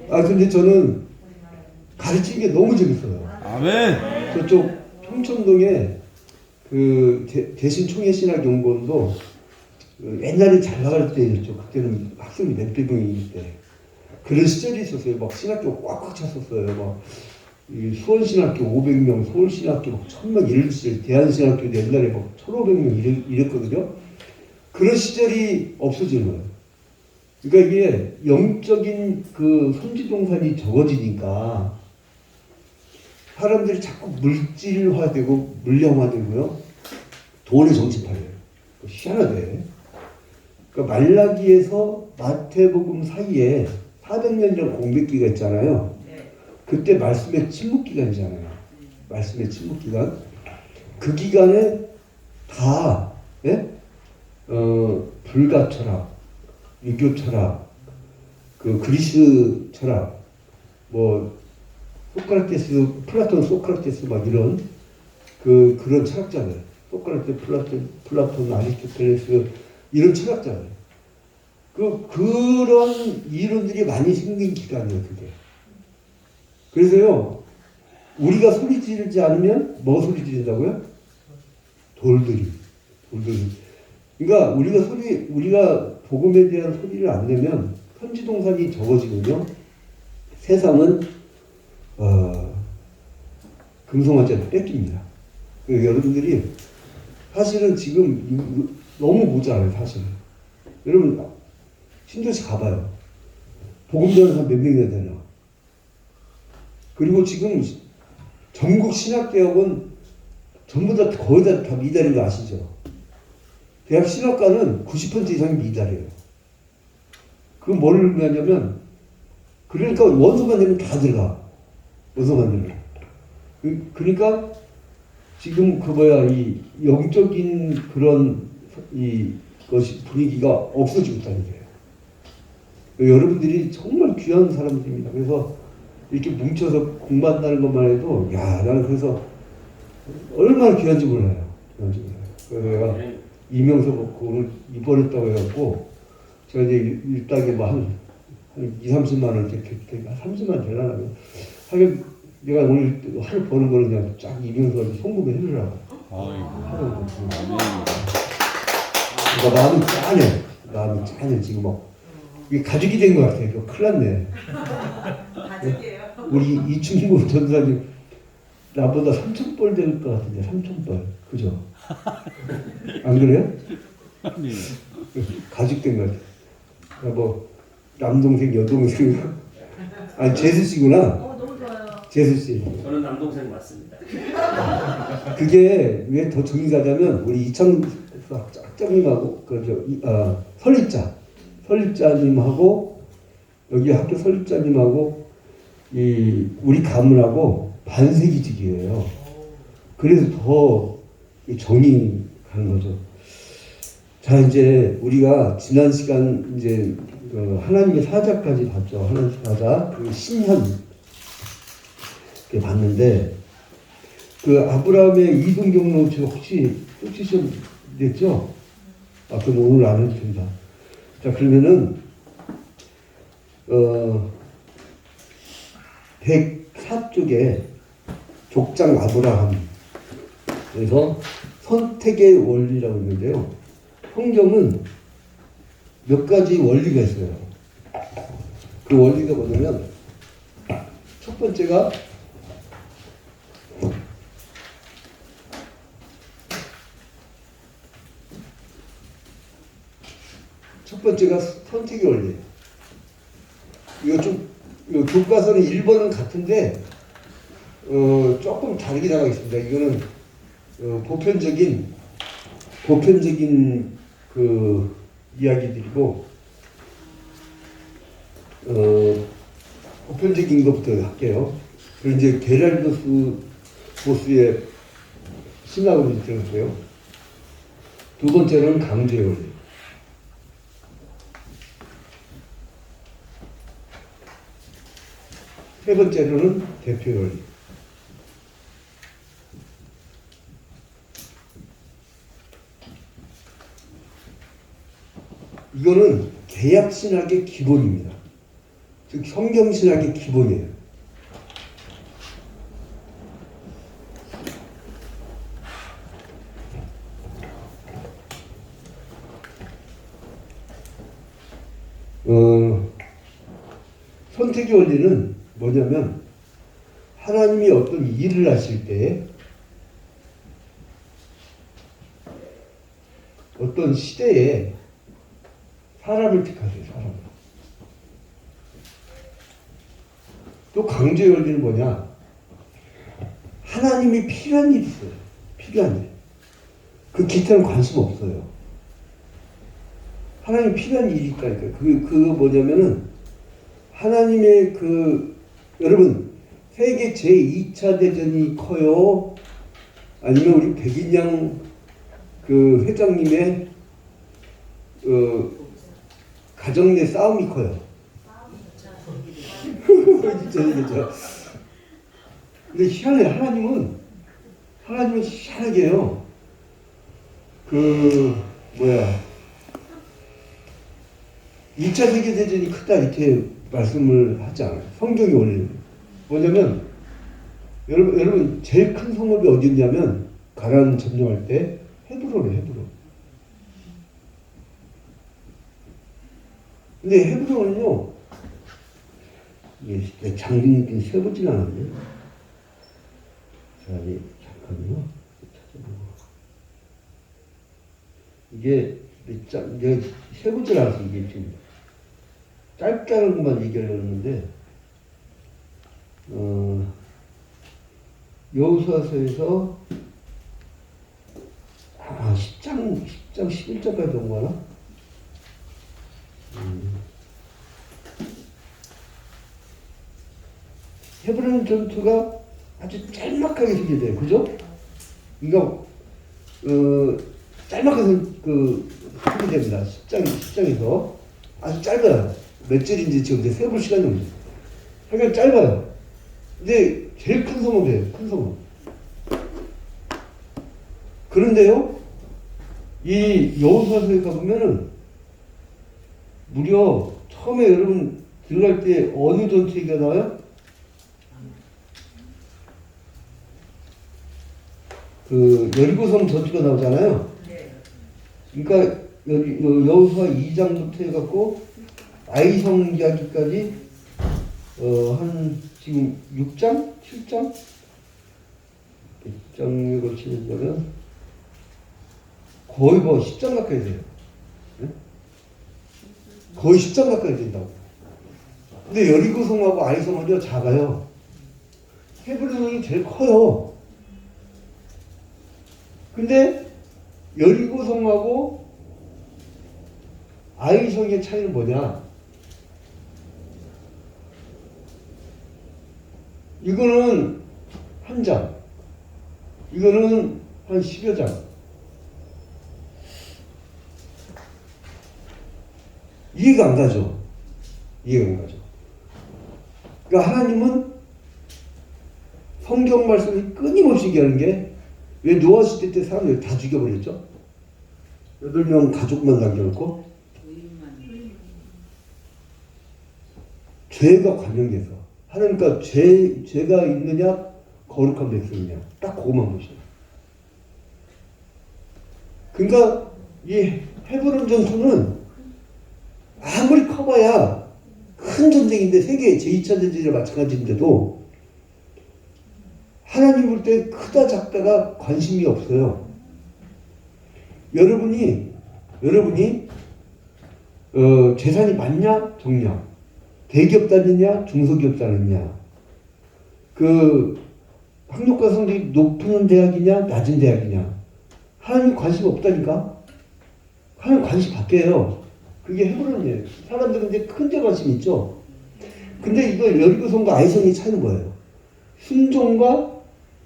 근데 저는 가르치는 게 너무 재밌어요. 아멘. 저쪽 통천동에 그 대신 총회신학연구원도 옛날에 잘 나갈 때였죠. 그때는 학생이 몇백 명일 때 그런 시절이 있었어요. 막 신학교 꽉꽉 찼었어요. 막 이 수원신학교 500명, 서울신학교 막 1000명 이런 시절, 대한신학교 옛날에 막 1500명 이랬거든요. 그런 시절이 없어지는 거예요. 그러니까 이게 영적인 그 선지동산이 적어지니까 사람들이 자꾸 물질화되고 물량화되고요. 돈에 정신팔려요. 희한하대. 그러니까 말라기에서 마태복음 사이에 400년이라는 공백기가 있잖아요. 그때 말씀의 침묵기간이잖아요. 말씀의 침묵기간. 그 기간에 다 예? 불가 철학, 유교 철학, 그 그리스 철학, 뭐 소크라테스, 플라톤, 소크라테스 막 이런 그런 철학자들, 소크라테스, 플라톤, 아리스토텔레스 이런 철학자들. 그런 이론들이 많이 생긴 기간이에요, 그게. 그래서요, 우리가 소리 지르지 않으면 뭐 소리 지른다고요? 돌들이. 그러니까 우리가 복음에 대한 소리를 안 내면 선지동산이 적어지면요, 세상은 금송아지한테 뺏깁니다. 여러분들이 사실은 지금 너무 모자라요, 사실은. 여러분 신도시 가봐요. 복음 전하는 사람 몇 명이나 되나? 그리고 지금 전국 신학대학은 전부 다 거의 다 미달인 거 아시죠? 대학 신학과는 90% 이상이 미달이에요. 그건 뭘 의미하냐면, 그러니까 원서만 내면 다 들어가. 원서만 내면. 그러니까 지금 이 영적인 그런 것이 분위기가 없어지고 있다는 거예요. 여러분들이 정말 귀한 사람들입니다. 그래서 이렇게 뭉쳐서 공부한다는 것만 해도, 나는 그래서 얼마나 귀한지 몰라요. 그래서 내가 이명서 먹고 오늘 입원했다고 해갖고, 제가 이제 일당에 뭐 한 2, 30만 원, 이렇게 30만 원 되려나. 하긴 내가 오늘 하루 버는 거는 그냥 쫙 이명서한테 송금해 해주라고. 아이고. 그러니까 마음이 짠해, 지금 막. 이게 가족이 된 것 같아요. 이거 큰일 났네. 가족이에요. 우리 이충구 전사님 나보다 3,000벌 될 것 같은데, 3,000벌. 그죠? 안 그래요? 가족 된 것 같아요. 그러니까 뭐 남동생, 여동생. 아니 제수씨구나. 너무 좋아요. 제수씨. 저는 남동생 맞습니다. 그게 왜 더 정이 가자면 우리 이창수 학장님하고 설립자님하고 여기 학교 설립자님하고 우리 가문하고 반세기직이에요. 그래서 더 정이 가는 거죠. 자, 이제 우리가 지난 시간 이제 하나님의 사자까지 봤죠. 하나님의 사자, 그 신현 봤는데, 그 아브라함의 이동경로 혹시 시험 냈죠? 그럼 오늘 안 해도 된다. 자, 그러면은 104쪽에 족장 아브라함, 그래서 선택의 원리라고 있는데요. 성경은 몇 가지 원리가 있어요. 그 원리가 뭐냐면, 첫 번째가 선택의 원리예요. 이거 교과서는 1번은 같은데 조금 다르게 나가겠습니다. 이거는 보편적인 그 이야기들이고, 보편적인 것부터 할게요. 그리고 이제 게랄도스 보스의 신학을 들었어요. 두 번째는 강조의 원리. 세 번째로는 대표의 원리. 이거는 개약 신학의 기본입니다. 즉 성경신학의 기본이에요. 선택의 원리는 뭐냐면 하나님이 어떤 일을 하실 때 어떤 시대에 사람을 택하세요. 사람을. 또 강조의 원리는 뭐냐? 하나님이 필요한 일이 있어요. 필요한 일. 그 기타는 관심 없어요. 하나님 필요한 일이 있다니까요. 그거 뭐냐면은 하나님의 여러분 세계 제2차 대전이 커요? 아니면 우리 백인양 회장님의 가정 내 싸움이 커요? 진짜. 근데 희한해. 하나님은 희한하게 해요. 2차 세계대전이 크다 이렇게 말씀을 하지 않아요. 성경이 원리는 뭐냐면 여러분 제일 큰 성읍이 어디였냐면 가나안 점령할 때 헤브론이에요. 헤브론. 근데 헤브론은요 이게 장군님께 세보진 않았네. 자, 잠깐만요. 찾아보고. 이게 내가 세보질 않았어. 이게 지금 짧다는 것만 얘기하려고 했는데 여호수아서에서 10장 11절까지 온 거나? 헤브론 전투가 아주 짤막하게 소개돼요. 그죠? 그러니까 짤막하게 소개됩니다. 10장에서 아주 짧아요. 몇 절인지 지금 세볼 시간이 없어요. 그러니까 짧아요. 근데 제일 큰 성읍이에요. 큰 성읍. 그런데요, 이 여호수아서에 가보면은 무려 처음에 여러분 들어갈 때 어느 전투 얘기가 나와요? 여리고성 전투가 나오잖아요. 그러니까 여호수아 2장부터 해갖고 아이성 이야기까지 한 지금 6장? 7장? 1장에 걸치면 거의 10장 가까이 돼요. 네? 거의 10장 가까이 된다고. 근데 여리고성하고 아이성은 작아요. 헤브론이 제일 커요. 근데 여리고성하고 아이성의 차이는 뭐냐? 이거는 한 장, 이거는 한 10여 장. 이해가 안 가죠? 이해가 안 가죠? 그러니까 하나님은 성경 말씀을 끊임없이 얘기하는 게 왜 노아 시대 때 사람들 다 죽여버렸죠? 8명 가족만 남겨놓고 죄가 관련돼서 하나님과 죄가 있느냐 거룩한 백성이냐 딱 그것만 보시죠. 그러니까 이 헤브론 전투는 아무리 커봐야 큰 전쟁인데 세계 제2차 대전이랑 마찬가지인데도 하나님 볼 때 크다 작다가 관심이 없어요. 여러분이 재산이 많냐 적냐, 대기업 다니냐 중소기업 다니냐, 학력과 성적이 높은 대학이냐 낮은 대학이냐, 하나님 관심 없다니까. 하나님 관심 바뀌어요. 그게 헤브론이에요. 사람들은 이제 큰 데 관심 있죠. 근데 이거 여리고성과 아이성의 차이는 뭐예요? 순종과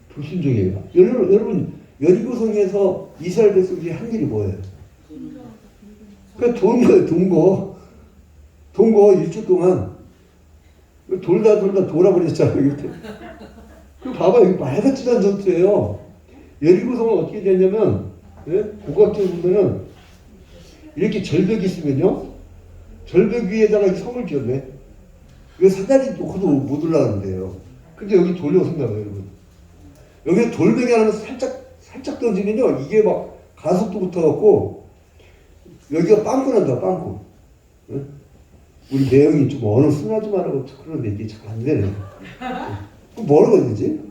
불순종이에요. 여러분 여리고성에서 이스라엘 백성들이 한 일이 뭐예요? 그러니까 동거 일주 동안 돌다 돌아버렸잖아요. 이렇게. 그 봐봐, 이거 말같지도 않은 전투예요. 여리고성은 어떻게 되냐면, 예? 고각적으로 보면은 이렇게 절벽이 있으면요, 절벽 위에다가 성을 지었네. 이거 사다리 놓고도 못 올라가는데요. 근데 여기 돌려고 생각해요, 여러분. 여기 돌멩이 하나 살짝 던지면요, 이게 막 가속도 붙어갖고, 여기가 빵꾸 난다, 빵꾸. 응? 우리 매형이 좀 언어 순화 좀 하라고 그러는데 이게 잘 안 되네. 그럼 뭐라고 해야 되지?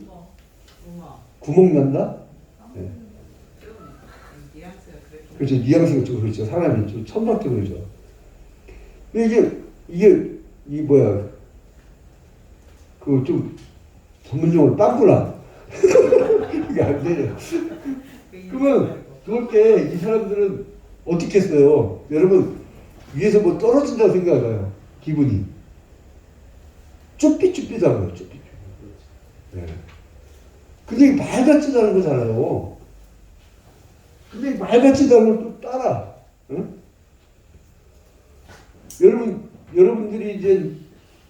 구멍 난다? 네. 뉘앙스가 그렇게. 그렇죠. 뉘앙스가 좀 그렇죠. 사람이 좀 천박해 보이죠. 근데 이게 뭐야? 그 좀 전문용어로 빵꾸나. 이게 안 돼요. 그러면 그럴 때 이 사람들은 어떻게 했어요? 여러분 위에서 뭐 떨어진다고 생각해요. 기분이 쭈삣쭈삣하고요. 쭈삣쭈삣. 네. 근데 말 같지도 않은 거잖아요. 근데 말 같지도 않은 걸 또 따라. 응? 여러분들이 이제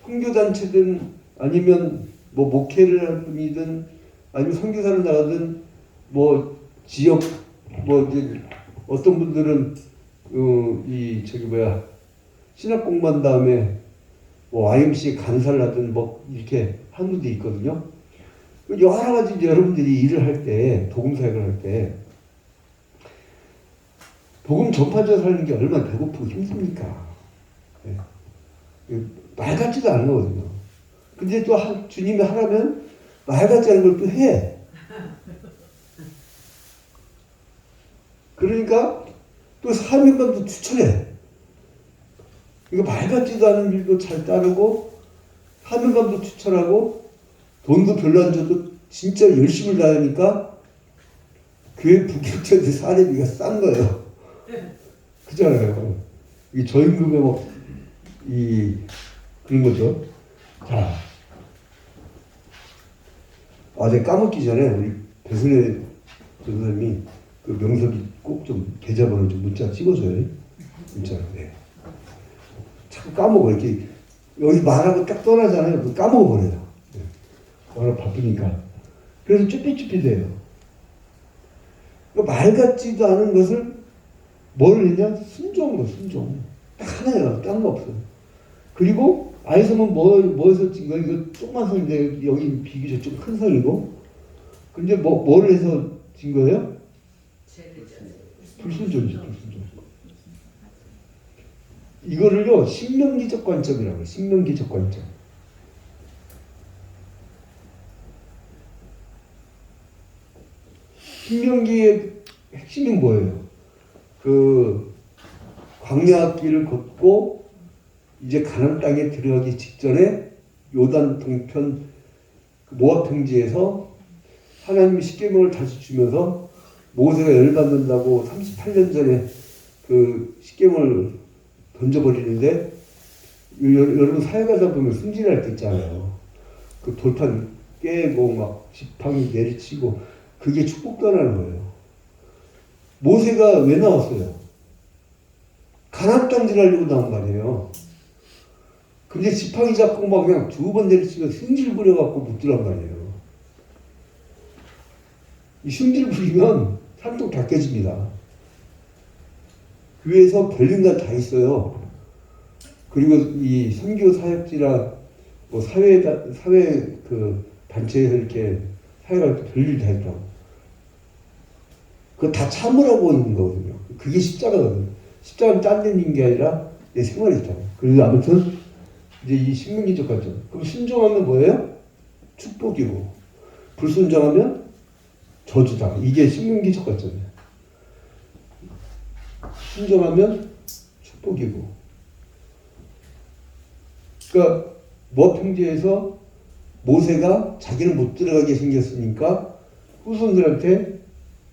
선교단체든 아니면 뭐 목회를 할 분이든 아니면 선교사를 나가든 뭐 지역 뭐 이제 어떤 분들은 이 저기 뭐야 신학 공부한 다음에 뭐 YMCA 간사를 하든 뭐 이렇게 한 분도 있거든요. 여러 가지 이제 여러분들이 일을 할 때 복음 사역을 할 때 복음 전파자 살는 게 얼마나 배고프고 힘듭니까? 네. 말 같지도 않은 거거든요. 근데 또 주님이 하라면 말 같지 않은 걸 또 해. 그러니까 또 사명감도 추천해. 이거 말 같지도 않은 일도 잘 따르고 사명감도 추천하고 돈도 별로 안 줘도 진짜 열심을 다하니까 교회 부교체들 사례비가 싼 거예요. 그잖아요. 이 저임금에 그런 거죠. 자, 어제 까먹기 전에 우리 배순애 전사님이 그 명석이 꼭 좀 계좌번호 좀 문자 찍어줘요. 문자로. 네. 자꾸 까먹어. 이렇게 여기 말하고 딱 떠나잖아요. 그 까먹어버려요. 네. 워낙 바쁘니까. 그래서 쭈삣쭈삣해요. 그러니까 말 같지도 않은 것을 뭘 했냐? 순종한 거, 순종. 딱 하나예요. 딴 거 없어요. 그리고 아이섬은 뭐에서 찍은 거야? 이거 조그만 성인데 여기 비교적 좀 큰 성이고. 근데 뭘 해서 찍은 거예요? 불순종이죠, 불순종. 이거를요, 신명기적 관점이라고 해요. 신명기적 관점. 신명기의 핵심이 뭐예요? 그 광야길을 걷고 이제 가나안 땅에 들어가기 직전에 요단 동편 모압 평지에서 하나님이 십계명을 다시 주면서 모세가 열받는다고 38년 전에 그 십계명을 던져버리는데 여러분 사역하다 보면 승진할 때 있잖아요. 그 돌판 깨고 막 지팡이 내리치고 그게 축복도라는 거예요. 모세가 왜 나왔어요? 가나안 땅 지나려고 나온 거 아니에요. 근데 지팡이 잡고 막 그냥 2번 내리치고 승질 부려갖고 못 들어간 거 아니에요. 이 승질 부리면 산통 다 깨집니다. 교회에서 별린 거 다 있어요. 그리고 이 선교 사역지나 뭐 사회 그 단체에서 이렇게 사역할 때 별일 다 있다고. 그거 다 참으라고 있는 거거든요. 그게 십자가거든요. 십자가는 딴 데 있는 게 아니라 내 생활에 있다고. 그래서 아무튼 이제 이 신명기적 관점. 그럼 순종하면 뭐예요? 축복이고 불순종하면 저주다. 이게 신명기적 관점이에요. 순종하면 축복이고. 그러니까 모압 평지에서 모세가 자기는 못 들어가게 생겼으니까 후손들한테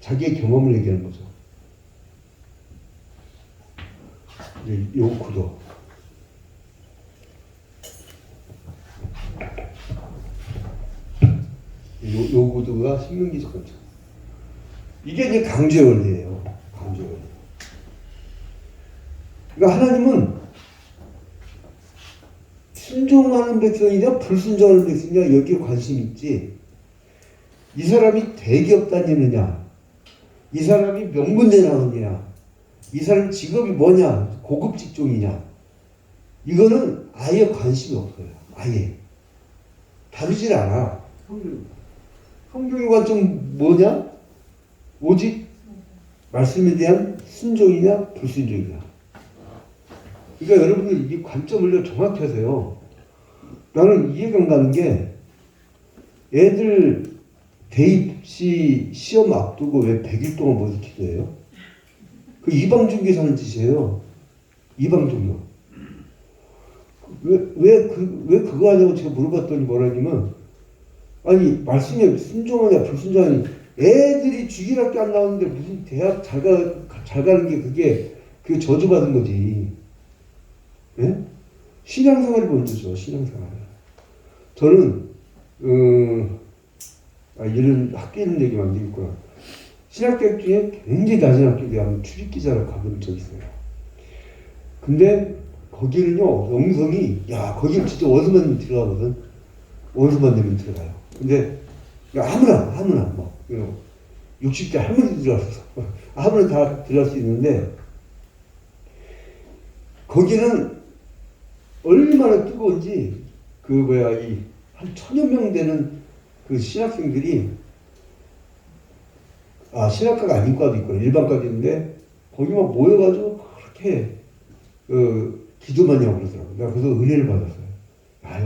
자기의 경험을 얘기하는 거죠. 이제 요 구도. 요 구도가 신명기적 관점. 이게 이제 강조의 원리예요. 강조의 원리. 그러니까 하나님은 순종하는 백성이냐 불순종하는 백성이냐 여기에 관심이 있지. 이 사람이 대기업 다니느냐, 이 사람이 명문대 나오느냐, 이 사람 직업이 뭐냐, 고급 직종이냐, 이거는 아예 관심이 없어요. 아예 다루질 않아. 성경의 관점 뭐냐? 오직 말씀에 대한 순종이냐 불순종이냐. 그러니까 여러분들 이 관점을 정확히 하세요. 나는 이해가 안 가는 게 애들 대입시 시험 앞두고 왜 100일 동안 모두 기도해요? 그 이방종교에서 하는 짓이에요. 이방종교. 왜 그거 하냐고 제가 물어봤더니 뭐라냐면, 아니, 말씀에 순종하냐, 불순종하냐, 애들이 주일학교 안 나오는데 무슨 대학 잘 가는 게 그게 저주받은 거지. 예? 신앙생활이 먼저죠, 신앙생활. 저는, 이런 학교 이런 얘기만 안 되겠구나. 신학대학 중에 굉장히 낮은 학교에 한번 출입기자로 가본 적이 있어요. 근데 거기는요, 영성이, 거기는 진짜 원수만님 들어가거든. 원수만님이 들어가요. 근데, 아무나, 막, 60대 할머니 들어갔어. 아무나 다 들어갈 수 있는데, 거기는 얼마나 뜨거운지, 한 1000여 명 되는 그 신학생들이, 신학과가 아닌 과도 있고, 일반과도 있는데, 거기 막 모여가지고, 그렇게, 기도 많이 하고 그러더라고요. 내가 그래서 은혜를 받았어요.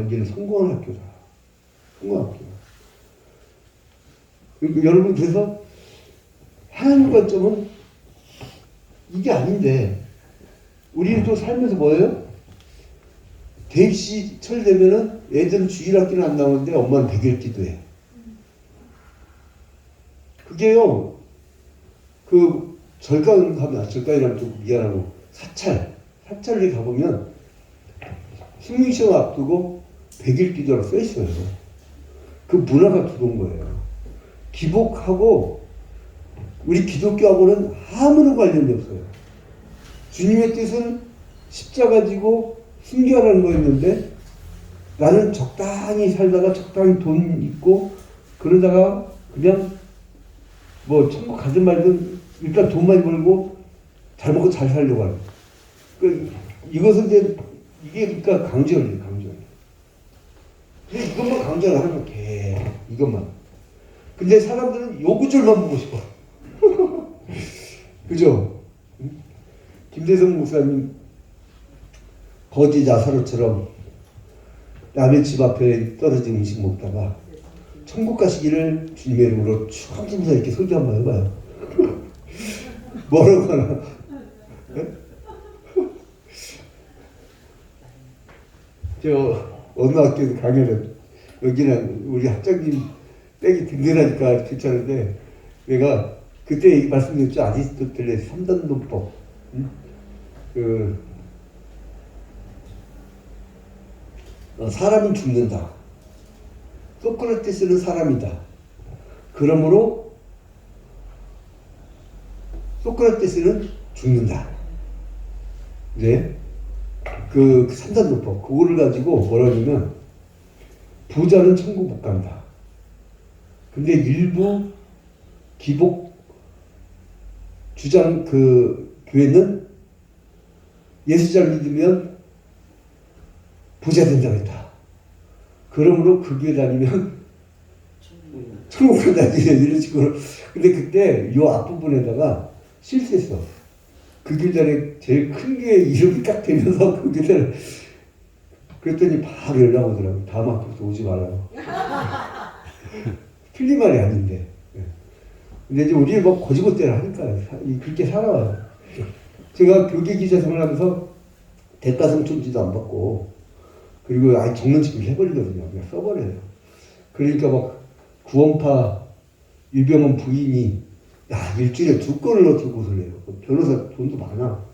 여기는 성공한 학교다. 성공한 학교다. 그러니까 여러분, 그래서 하나님 관점은 이게 아닌데, 우리는 또 살면서 뭐예요? 대입시 철되면은 애들은 주일학교는 안 나오는데 엄마는 100일 기도해. 그게요, 절간 가면, 절간이라면 좀 미안하고, 사찰에 가보면, 승리시험 앞두고 100일 기도라고 써있어요. 그 문화가 들어온 거예요. 기복하고, 우리 기독교하고는 아무런 관련이 없어요. 주님의 뜻은 십자가 지고 순교하라는 거였는데, 나는 적당히 살다가 적당히 돈 있고, 그러다가 그냥 천국 가든 말든 일단 돈 많이 벌고 잘 먹고 잘 살려고 하는. 이것은 이게 그러니까 강조예요, 강조. 근데 이것만 강조를 하는 거, 이것만. 근데 사람들은 요 구절만 보고 싶어. 그죠? 김대성 목사님, 거지 나사로처럼 남의 집 앞에 떨어진 음식 먹다가 천국 가시기를 주님의 이름으로 추함심사 이렇게 설교 한번 해봐요. 뭐라고 하나? 어느 학교에서 강연을, 여기는 우리 학장님 땡이 든든하니까 괜찮은데, 내가 그때 말씀드렸죠. 아리스토텔레스 3단 논법. 사람은 죽는다. 소크라테스는 사람이다. 그러므로 소크라테스는 죽는다. 네. 그 3단 논법, 그거를 가지고 뭐라 하냐면, 부자는 천국 못 간다. 근데 일부 기복 주장 교회는 예수 잘 믿으면 부자 된다고 했다. 그러므로 그 교회 다니면 천국 간다. 이런 식으로. 근데 그때 요 앞부분에다가 실수했어. 그 교단에 제일 큰 교회 이름이 딱 되면서 그 교단을, 그랬더니 바로 연락 오더라고. 다음 학교부터 오지 말라고. 틀린 말이 아닌데. 근데 이제 우리 거지못대를 하니까 그렇게 살아와요. 제가 교계 기자 생활하면서 대가성천지도 안 받고, 그리고 정론집을 해버리거든요. 그냥 써버려요. 그러니까 구원파 유병헌 부인이 일주일에 2건을 어떻게 고소해요. 변호사 돈도 많아.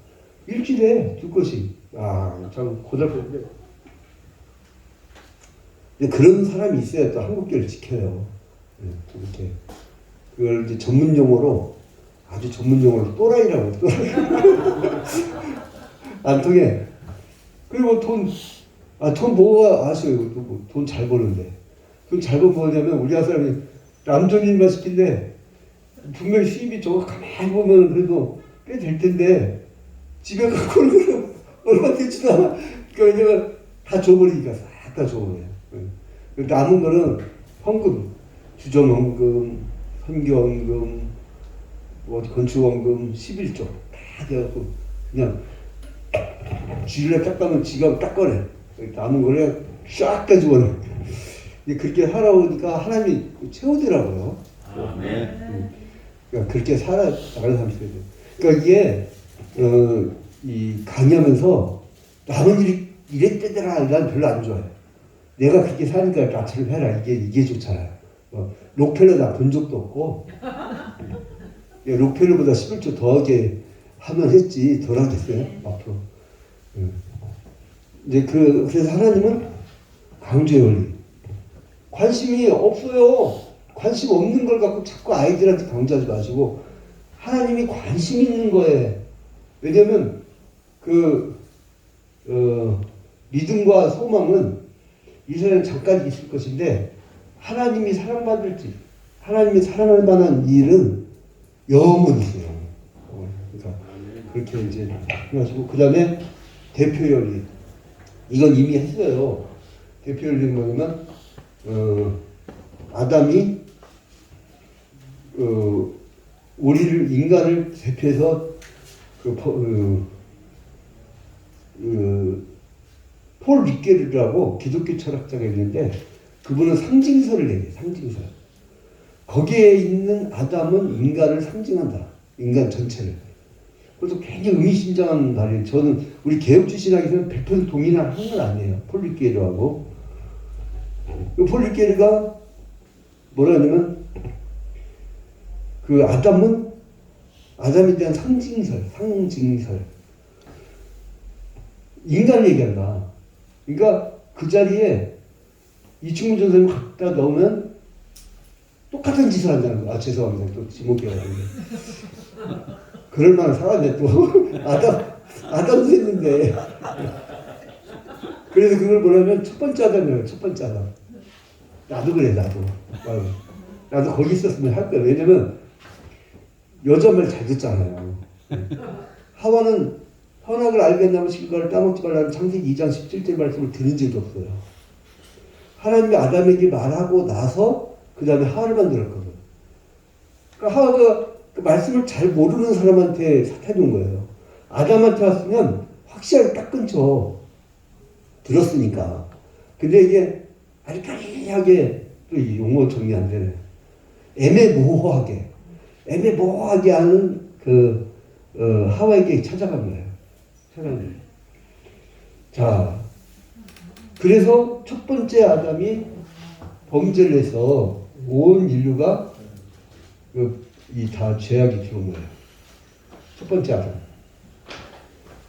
일주일에 2건씩. 참 고달픈데. 그런 사람이 있어야 또 한국교를 지켜요. 이렇게. 그걸 이제 아주 전문 용어로 또라이라고. 안 통해. 그리고 돈 뭐가 아쉬워요. 돈 잘 버는데. 돈 잘 버는 뭐냐면, 우리나라 사람이 남존일만 시킨데, 분명히 수입이 저거 가만히 보면 그래도 꽤 될 텐데, 집에 갖고 오는 거는 얼마 되지도 않아. 그러니까 내가 다 줘버리니까, 싹 다 줘버려요. 남은 거는 헌금, 주정헌금, 선교헌금, 뭐 건축헌금, 11조 다 돼갖고 그냥 쥐를 딱 가면 지가 딱 꺼내. 남은 거를 쫙 다 집어넣어. 그렇게 살아오니까 하나님이 채우더라고요. 그러니까 그렇게 살아나가는 사람이 있어야 돼요. 그러니까 이게 이 강의하면서 남은 일이 이랬대더라 난 별로 안 좋아해. 내가 그렇게 사니까 나처럼 해라 이게 좋잖아요. 록펠러 나 본 적도 없고 록펠러보다 11조 더하게 하면 했지 덜 하겠어요 앞으로. 이제 그래서 하나님은 강조의 원리. 관심이 없어요. 관심 없는 걸 갖고 자꾸 아이들한테 강조하지 마시고 하나님이 관심 있는 거에. 왜냐면 믿음과 소망은 이 세상에 잠깐 있을 것인데 하나님이 사랑받을지 하나님이 사랑할 만한 일은 영원히 있어요. 그러니까 그렇게 이제 해가지고 그 다음에 대표 연리. 이건 이미 했어요. 대표 연리는 뭐냐면 아담이 우리를 인간을 대표해서 폴 리케르라고 기독교 철학자가 있는데 그분은 상징설을 얘기해요. 상징설. 거기에 있는 아담은 인간을 상징한다. 인간 전체를. 그래서 굉장히 의미심장한 말이에요. 저는 우리 개혁주 신학에서는 100% 동의하는 건 아니에요. 폴 리케르하고. 폴 리케르가 뭐라 하냐면 아담에 대한 상징설. 인간을 얘기한다. 그러니까 그 자리에 이충문 전선을 갖다 넣으면 똑같은 짓을 한다는 거야. 죄송합니다. 또 지목해가지고. 그럴 만한 사람이야 또. 아담도 했는데. 그래서 그걸 뭐냐면 첫 번째 아담이에요. 첫 번째 아담. 나도 그래 나도. 나도 거기 있었으면 할 거야. 왜냐면 여자 말 잘 듣잖아요. 하와는 선악을 알겠나무 실과를 따먹지 말라는 창세기 2장 17절 말씀을 들은 적이 없어요. 하나님이 아담에게 말하고 나서 그 다음에 하와를 만들었거든. 그러니까 하와가 그 말씀을 잘 모르는 사람한테 사타준 거예요. 아담한테 왔으면 확실하게 딱 끊죠. 들었으니까. 근데 이게 아리까리하게 또 이 용어 정리 안 되네. 애매모호하게 하는 하와에게 찾아간 거예요. 자, 그래서 첫 번째 아담이 범죄를 해서 온 인류가 다 죄악이 들어온 거예요. 첫 번째 아담.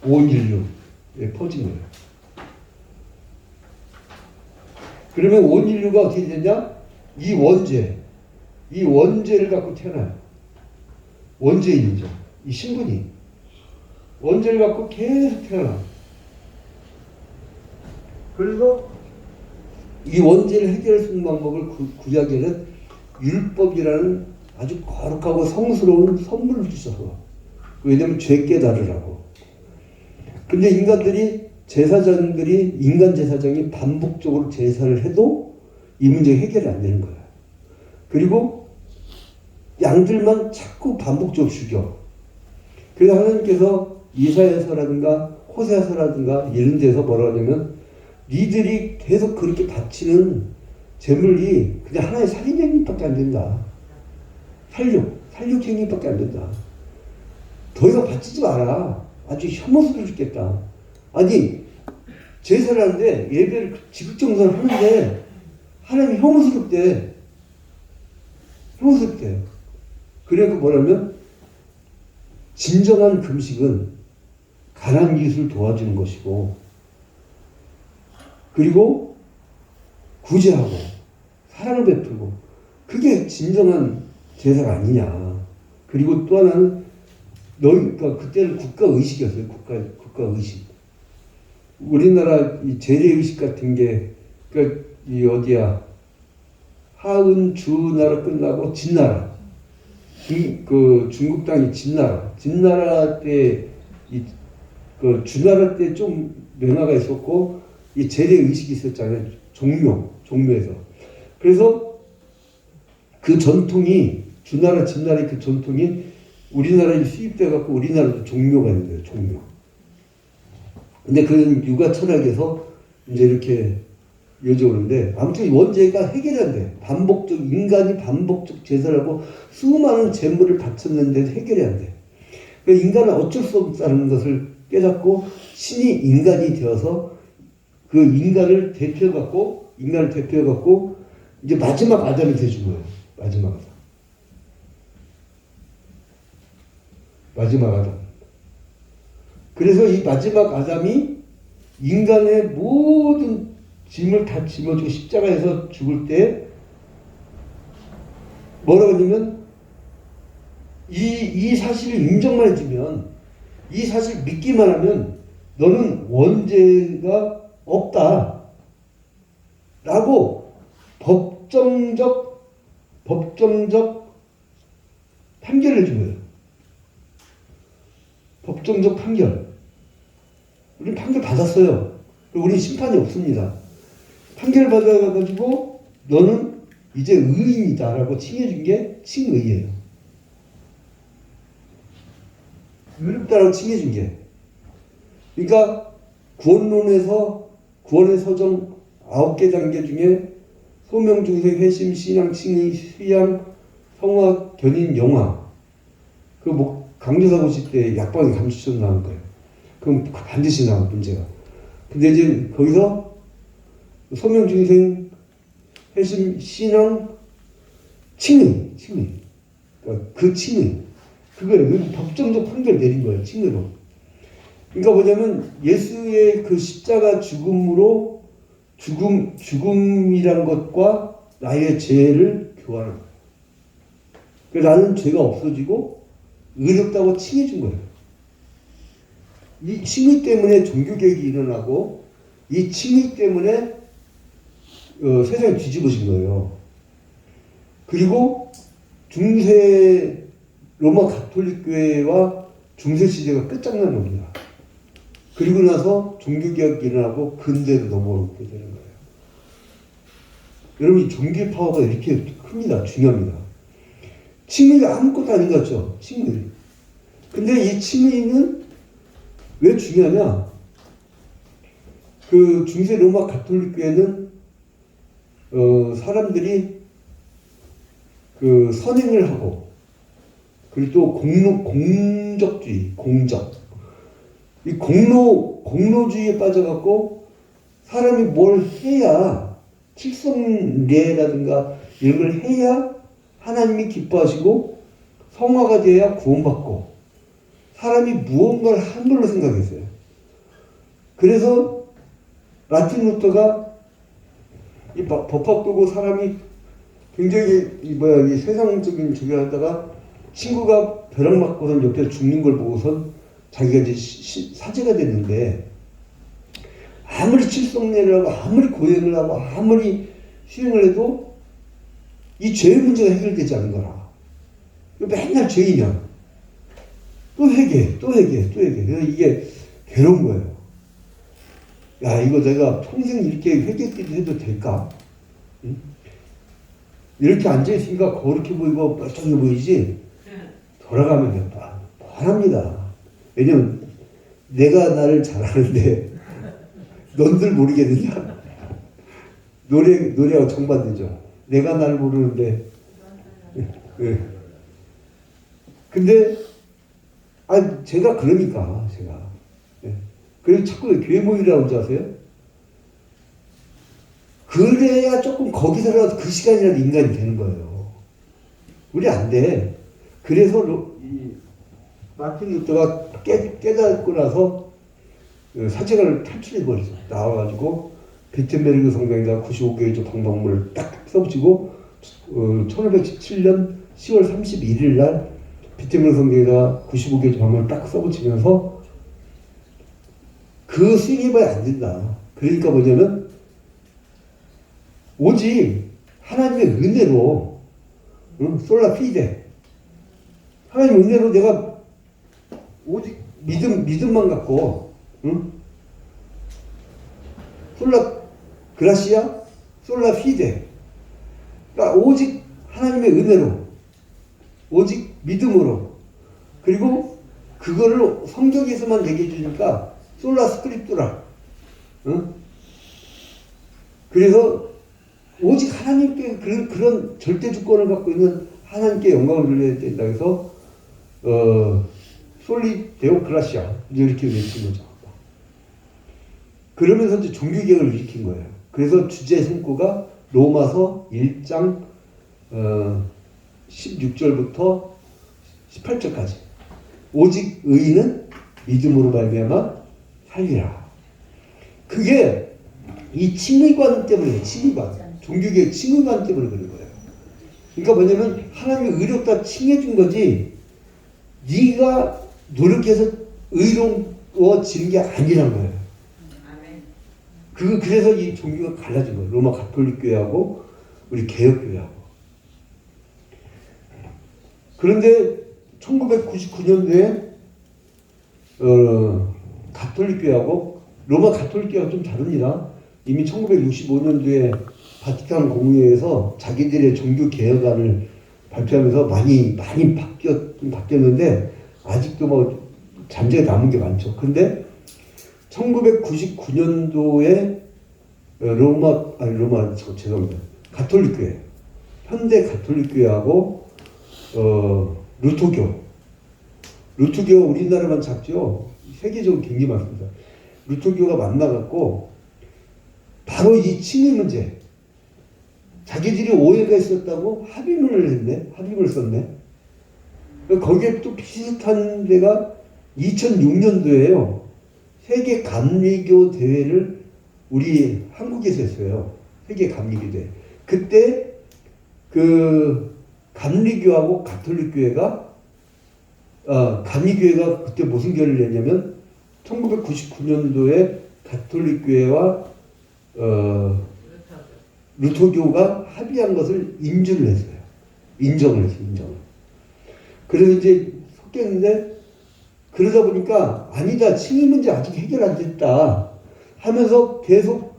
온 인류에 퍼진 거예요. 그러면 온 인류가 어떻게 되냐? 이 원죄를 갖고 태어나요. 원죄인이죠. 이 신분이. 원죄를 갖고 계속 태어나. 그래서 이 원죄를 해결할 수 있는 방법을 구약에는 율법이라는 아주 거룩하고 성스러운 선물을 주셔서. 왜냐면 죄 깨달으라고. 근데 인간 제사장이 반복적으로 제사를 해도 이 문제가 해결이 안 되는 거야. 그리고 양들만 자꾸 반복적으로 죽여. 그래서 하나님께서 이사야서라든가 호세아서라든가 이런 데서 뭐라 하냐면 니들이 계속 그렇게 바치는 제물이 그냥 하나의 살인행위밖에 안 된다. 살육행위밖에 안 된다. 더 이상 바치지 마라. 아주 혐오스러워 죽겠다. 아니 제사를 하는데 예배를 지극정성을 하는데 하나님이 혐오스럽대. 그래서 뭐냐면 진정한 금식은 가난한 이웃을 도와주는 것이고 그리고 구제하고 사랑을 베풀고 그게 진정한 제사가 아니냐. 그리고 또 하나는 그러니까 그때는 국가의식이었어요. 국가의식. 우리나라 이 재래의식 같은 게 그러니까 이 어디야 하은 주나라 끝나고 진나라. 중국 땅이 진나라 때, 주나라 때 좀 명화가 있었고, 이 재래 의식이 있었잖아요. 종묘에서. 그래서 그 전통이 주나라 진나라의 그 전통이 우리나라에 수입돼 갖고 우리나라도 종묘가 있는 거예요. 종묘. 근데 그런 육아 철학에서 이제 이렇게 여쭤오는데 아무튼 원죄가 해결이 안 돼. 인간이 반복적 제사를 하고 수많은 재물을 바쳤는데도 해결이 안 돼. 그러니까 인간은 어쩔 수 없다는 것을 깨닫고 신이 인간이 되어서 그 인간을 대표해갖고 이제 마지막 아담이 돼준 거예요. 마지막 아담. 그래서 이 마지막 아담이 인간의 모든 짐을 다 짊어지고 십자가에서 죽을 때 뭐라고 하냐면 이 사실을 인정만 해주면, 이 사실 믿기만 하면 너는 원죄가 없다 라고 법정적 판결을 해준 거예요. 법정적 판결. 우리는 판결 받았어요. 우리는 심판이 없습니다. 판결을 받아가지고 너는 이제 의인이다 라고 칭해준 게 칭의예요. 의롭다라고 칭해준 게. 그러니까 구원의 서정 9개 단계 중에 소명, 중생, 회심, 신앙, 칭의, 수양, 성화, 견인, 영화. 강조사고 칠 때 약방이 감수처럼 나온 거예요. 그럼 반드시 나온 문제가. 근데 이제 거기서 소명, 중생, 회심, 신앙, 칭의. 그러니까 그 칭의. 그거예요. 법정적 판결 내린 거예요. 칭의로. 그러니까 뭐냐면 예수의 그 십자가 죽음으로 죽음이란 것과 나의 죄를 교환하는 거예요. 그래서 나는 죄가 없어지고 의롭다고 칭해준 거예요. 이 칭의 때문에 종교개혁이 일어나고 이 칭의 때문에 세상이 뒤집어진 거예요. 그리고 중세 로마 가톨릭 교회와 중세 시대가 끝장난 겁니다. 그리고 나서 종교개혁이 일어나고 근대로 넘어오게 되는 거예요. 여러분, 이 종교의 파워가 이렇게 큽니다. 중요합니다. 칭의가 아무것도 아닌 것 같죠? 칭의. 근데 이 칭의는 왜 중요하냐? 그 중세 로마 가톨릭 교회는 사람들이 그 선행을 하고 그리고 또 공적주의, 이 공로주의에 빠져갖고 사람이 뭘 해야 칠성례라든가 이런 걸 해야 하나님이 기뻐하시고 성화가 돼야 구원받고 사람이 무언가를 한 걸로 생각했어요. 그래서 마틴 루터가 이 법학 두고 사람이 굉장히 이 세상적인 저기 하다가 친구가 벼락 맞고선 옆에 죽는 걸 보고선 자기가 이제 사제가 됐는데 아무리 칠성례를 하고 아무리 고행을 하고 아무리 수행을 해도 이 죄의 문제가 해결되지 않는 거라. 맨날 죄이냐. 또 회개. 그래서 이게 괴로운 거예요. 야, 이거 내가 평생 이렇게 회개끼리 해도 될까? 응? 이렇게 앉아있으니까 거룩해 보이고 멀쩡해 보이지? 돌아가면 뻔합니다. 왜냐면 내가 나를 잘 아는데 넌들 모르겠느냐? 노래하고 정반대죠. 내가 나를 모르는데. 네. 근데 제가 그러니까 제가. 네. 그래서 자꾸 교회 모이라고 줄 아세요? 그래야 조금 거기서라도 그 시간이라도 인간이 되는 거예요. 우리 안 돼. 그래서 마틴 루터가 깨닫고 나서 사제관을 탈출해버렸어. 나와가지고 비텐베르그 성당에다 95개의 방법문을 딱 써붙이고 1517년 10월 31일 날 비텐베르그 성당에다 95개의 방법문을 딱 써붙이면서 그 수행해봐야 안 된다. 그러니까 뭐냐면 오직 하나님의 은혜로 솔라 피데 하나님의 은혜로 내가 오직 믿음만 갖고 솔라 솔라 그라시아, 솔라 피데. 그러니까 오직 하나님의 은혜로, 오직 믿음으로, 그리고 그거를 성경에서만 얘기해 주니까 솔라 스크립투라. 응? 그래서 오직 하나님께 그런 절대 주권을 갖고 있는 하나님께 영광을 돌려야 된다 해서 솔리 데오크라시아 이렇게 외친 거죠. 그러면서 이제 종교개혁을 일으킨 거예요. 그래서 주제 성구가 로마서 1장 16절부터 18절까지 오직 의인은 믿음으로 말미암아 살리라. 그게 이 칭의관 때문에 종교개혁 칭의관 때문에 그런 거예요. 그러니까 뭐냐면 하나님이 의롭다 칭해준 거지 네가 노력해서 의로워지는 게 아니란 거예요. 그래서 이 종교가 갈라진 거예요. 로마 가톨릭 교회하고 우리 개혁교회하고. 그런데 1999년도에 가톨릭 교회하고 로마 가톨릭 교회가 좀 다릅니다. 이미 1965년도에 바티칸 공의회에서 자기들의 종교 개혁안을 발표하면서 많이 바뀌었는데 아직도 뭐 잠재가 남은 게 많죠. 근데 1999년도에 죄송합니다. 가톨릭교회, 현대 가톨릭교회하고 루터교 우리나라만 작죠. 세계적으로 굉장히 많습니다. 루터교가 만나갖고 바로 이 칭의 문제, 자기들이 오해가 있었다고 합의문을 썼네. 거기에 또 비슷한 데가 2006년도에요. 세계 감리교 대회를 우리 한국에서 했어요. 세계 감리교 대회. 그때 그 감리교하고 가톨릭교회가 감리교회가 그때 무슨 결의를 냈냐면 1999년도에 가톨릭교회와 루터교가 합의한 것을 인정을 했어요. 인정을. 그래서 이제 섞였는데 그러다 보니까 아니다, 칭의 문제 아직 해결 안 됐다 하면서 계속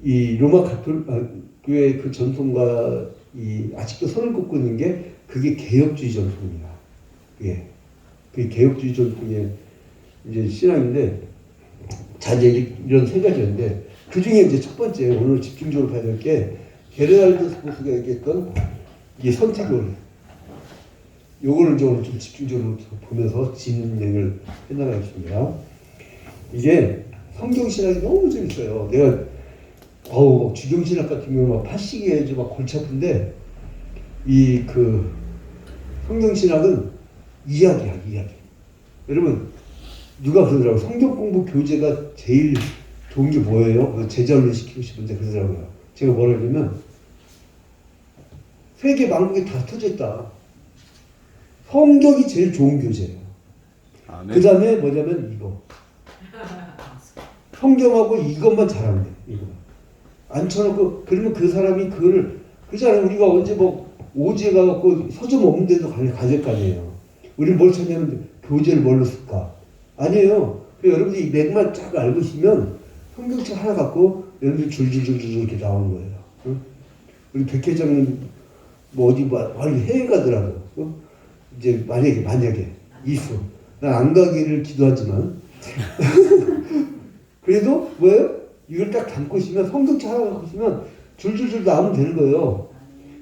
이 로마 교회 그 전통과 아직도 선을 긋고 있는 게 그게 개혁주의 전통이야. 그게 개혁주의 전통의 이제 신앙인데 이런 세 가지였는데 그 중에 이제 첫 번째 오늘 집중적으로 봐야 될 게 게르하르드 스포스가 얘기했던 이 선택을 요거를 좀 집중적으로 보면서 진행을 해나가겠습니다. 이게 성경신학이 너무 재밌어요. 내가 주경신학 같은 경우는 막 파시기에 막 골치 아픈데 성경신학은 이야기야. 여러분 누가 그러더라고요. 성경 공부 교재가 제일 좋은 게 뭐예요? 제자훈련 시키고 싶은데 그러더라고요. 제가 뭐라 그러냐면 세계 만국에 다 터졌다. 성경이 제일 좋은 교재예요. 그 다음에 뭐냐면 이거. 성경하고 이것만 잘하면 돼. 이거만. 앉혀놓고 그러면 그 사람이 그잖아요. 우리가 언제 오지에 가갖고 서점 없는 데도 가질 거 아니에요. 우리는 뭘 찾냐면 교재를 뭘로 쓸까? 아니에요. 여러분들이 이 맥만 쫙 알고 있으면 성경책 하나 갖고 여러분들 줄줄줄 이렇게 나오는 거예요. 응? 우리 백 회장님 어디 해외 가더라도 이제 만약에 이수 난 안 가기를 기도하지만 그래도 뭐예요? 이걸 딱 담고 있으면 성경책 하나 갖고 있으면 줄줄줄 나오면 되는 거예요.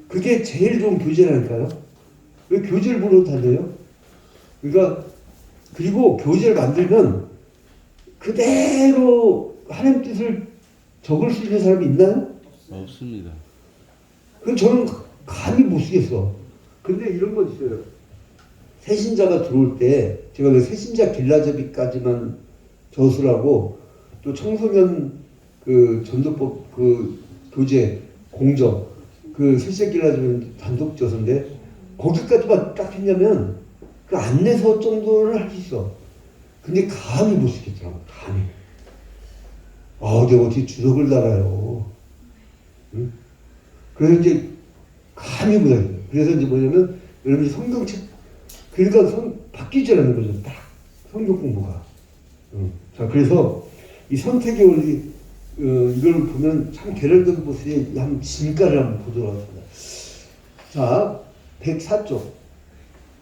그게 제일 좋은 교재라니까요. 왜 교재를 물어도 다녀요? 그러니까 그리고 교재를 만들면 그대로 하나님 뜻을 적을 수 있는 사람이 있나요? 없습니다. 그럼 저는 감히 못 쓰겠어. 근데 이런 거 있어요. 새신자가 들어올 때 제가 그 새신자 길라잡이까지만 저술하고 또 청소년 그 전도법 그 교재 공정 그 새신자 길라잡이 단독 저서인데 거기까지만 딱 했냐면 그 안내서 정도는 할 수 있어. 근데 감히 못 쓰겠더라고. 감히. 내가 어떻게 주석을 달아요. 응? 그래서 이제 감히 못하겠어요. 그래서 이제 뭐냐면 여러분이 성경책 그러니까 바뀌지라는 거죠. 딱 성경 공부가. 자 그래서 이 선택의 원리 이걸 보면 참 게럴드 보스의 한 진가를 한번 보도록 하겠습니다. 자, 104쪽.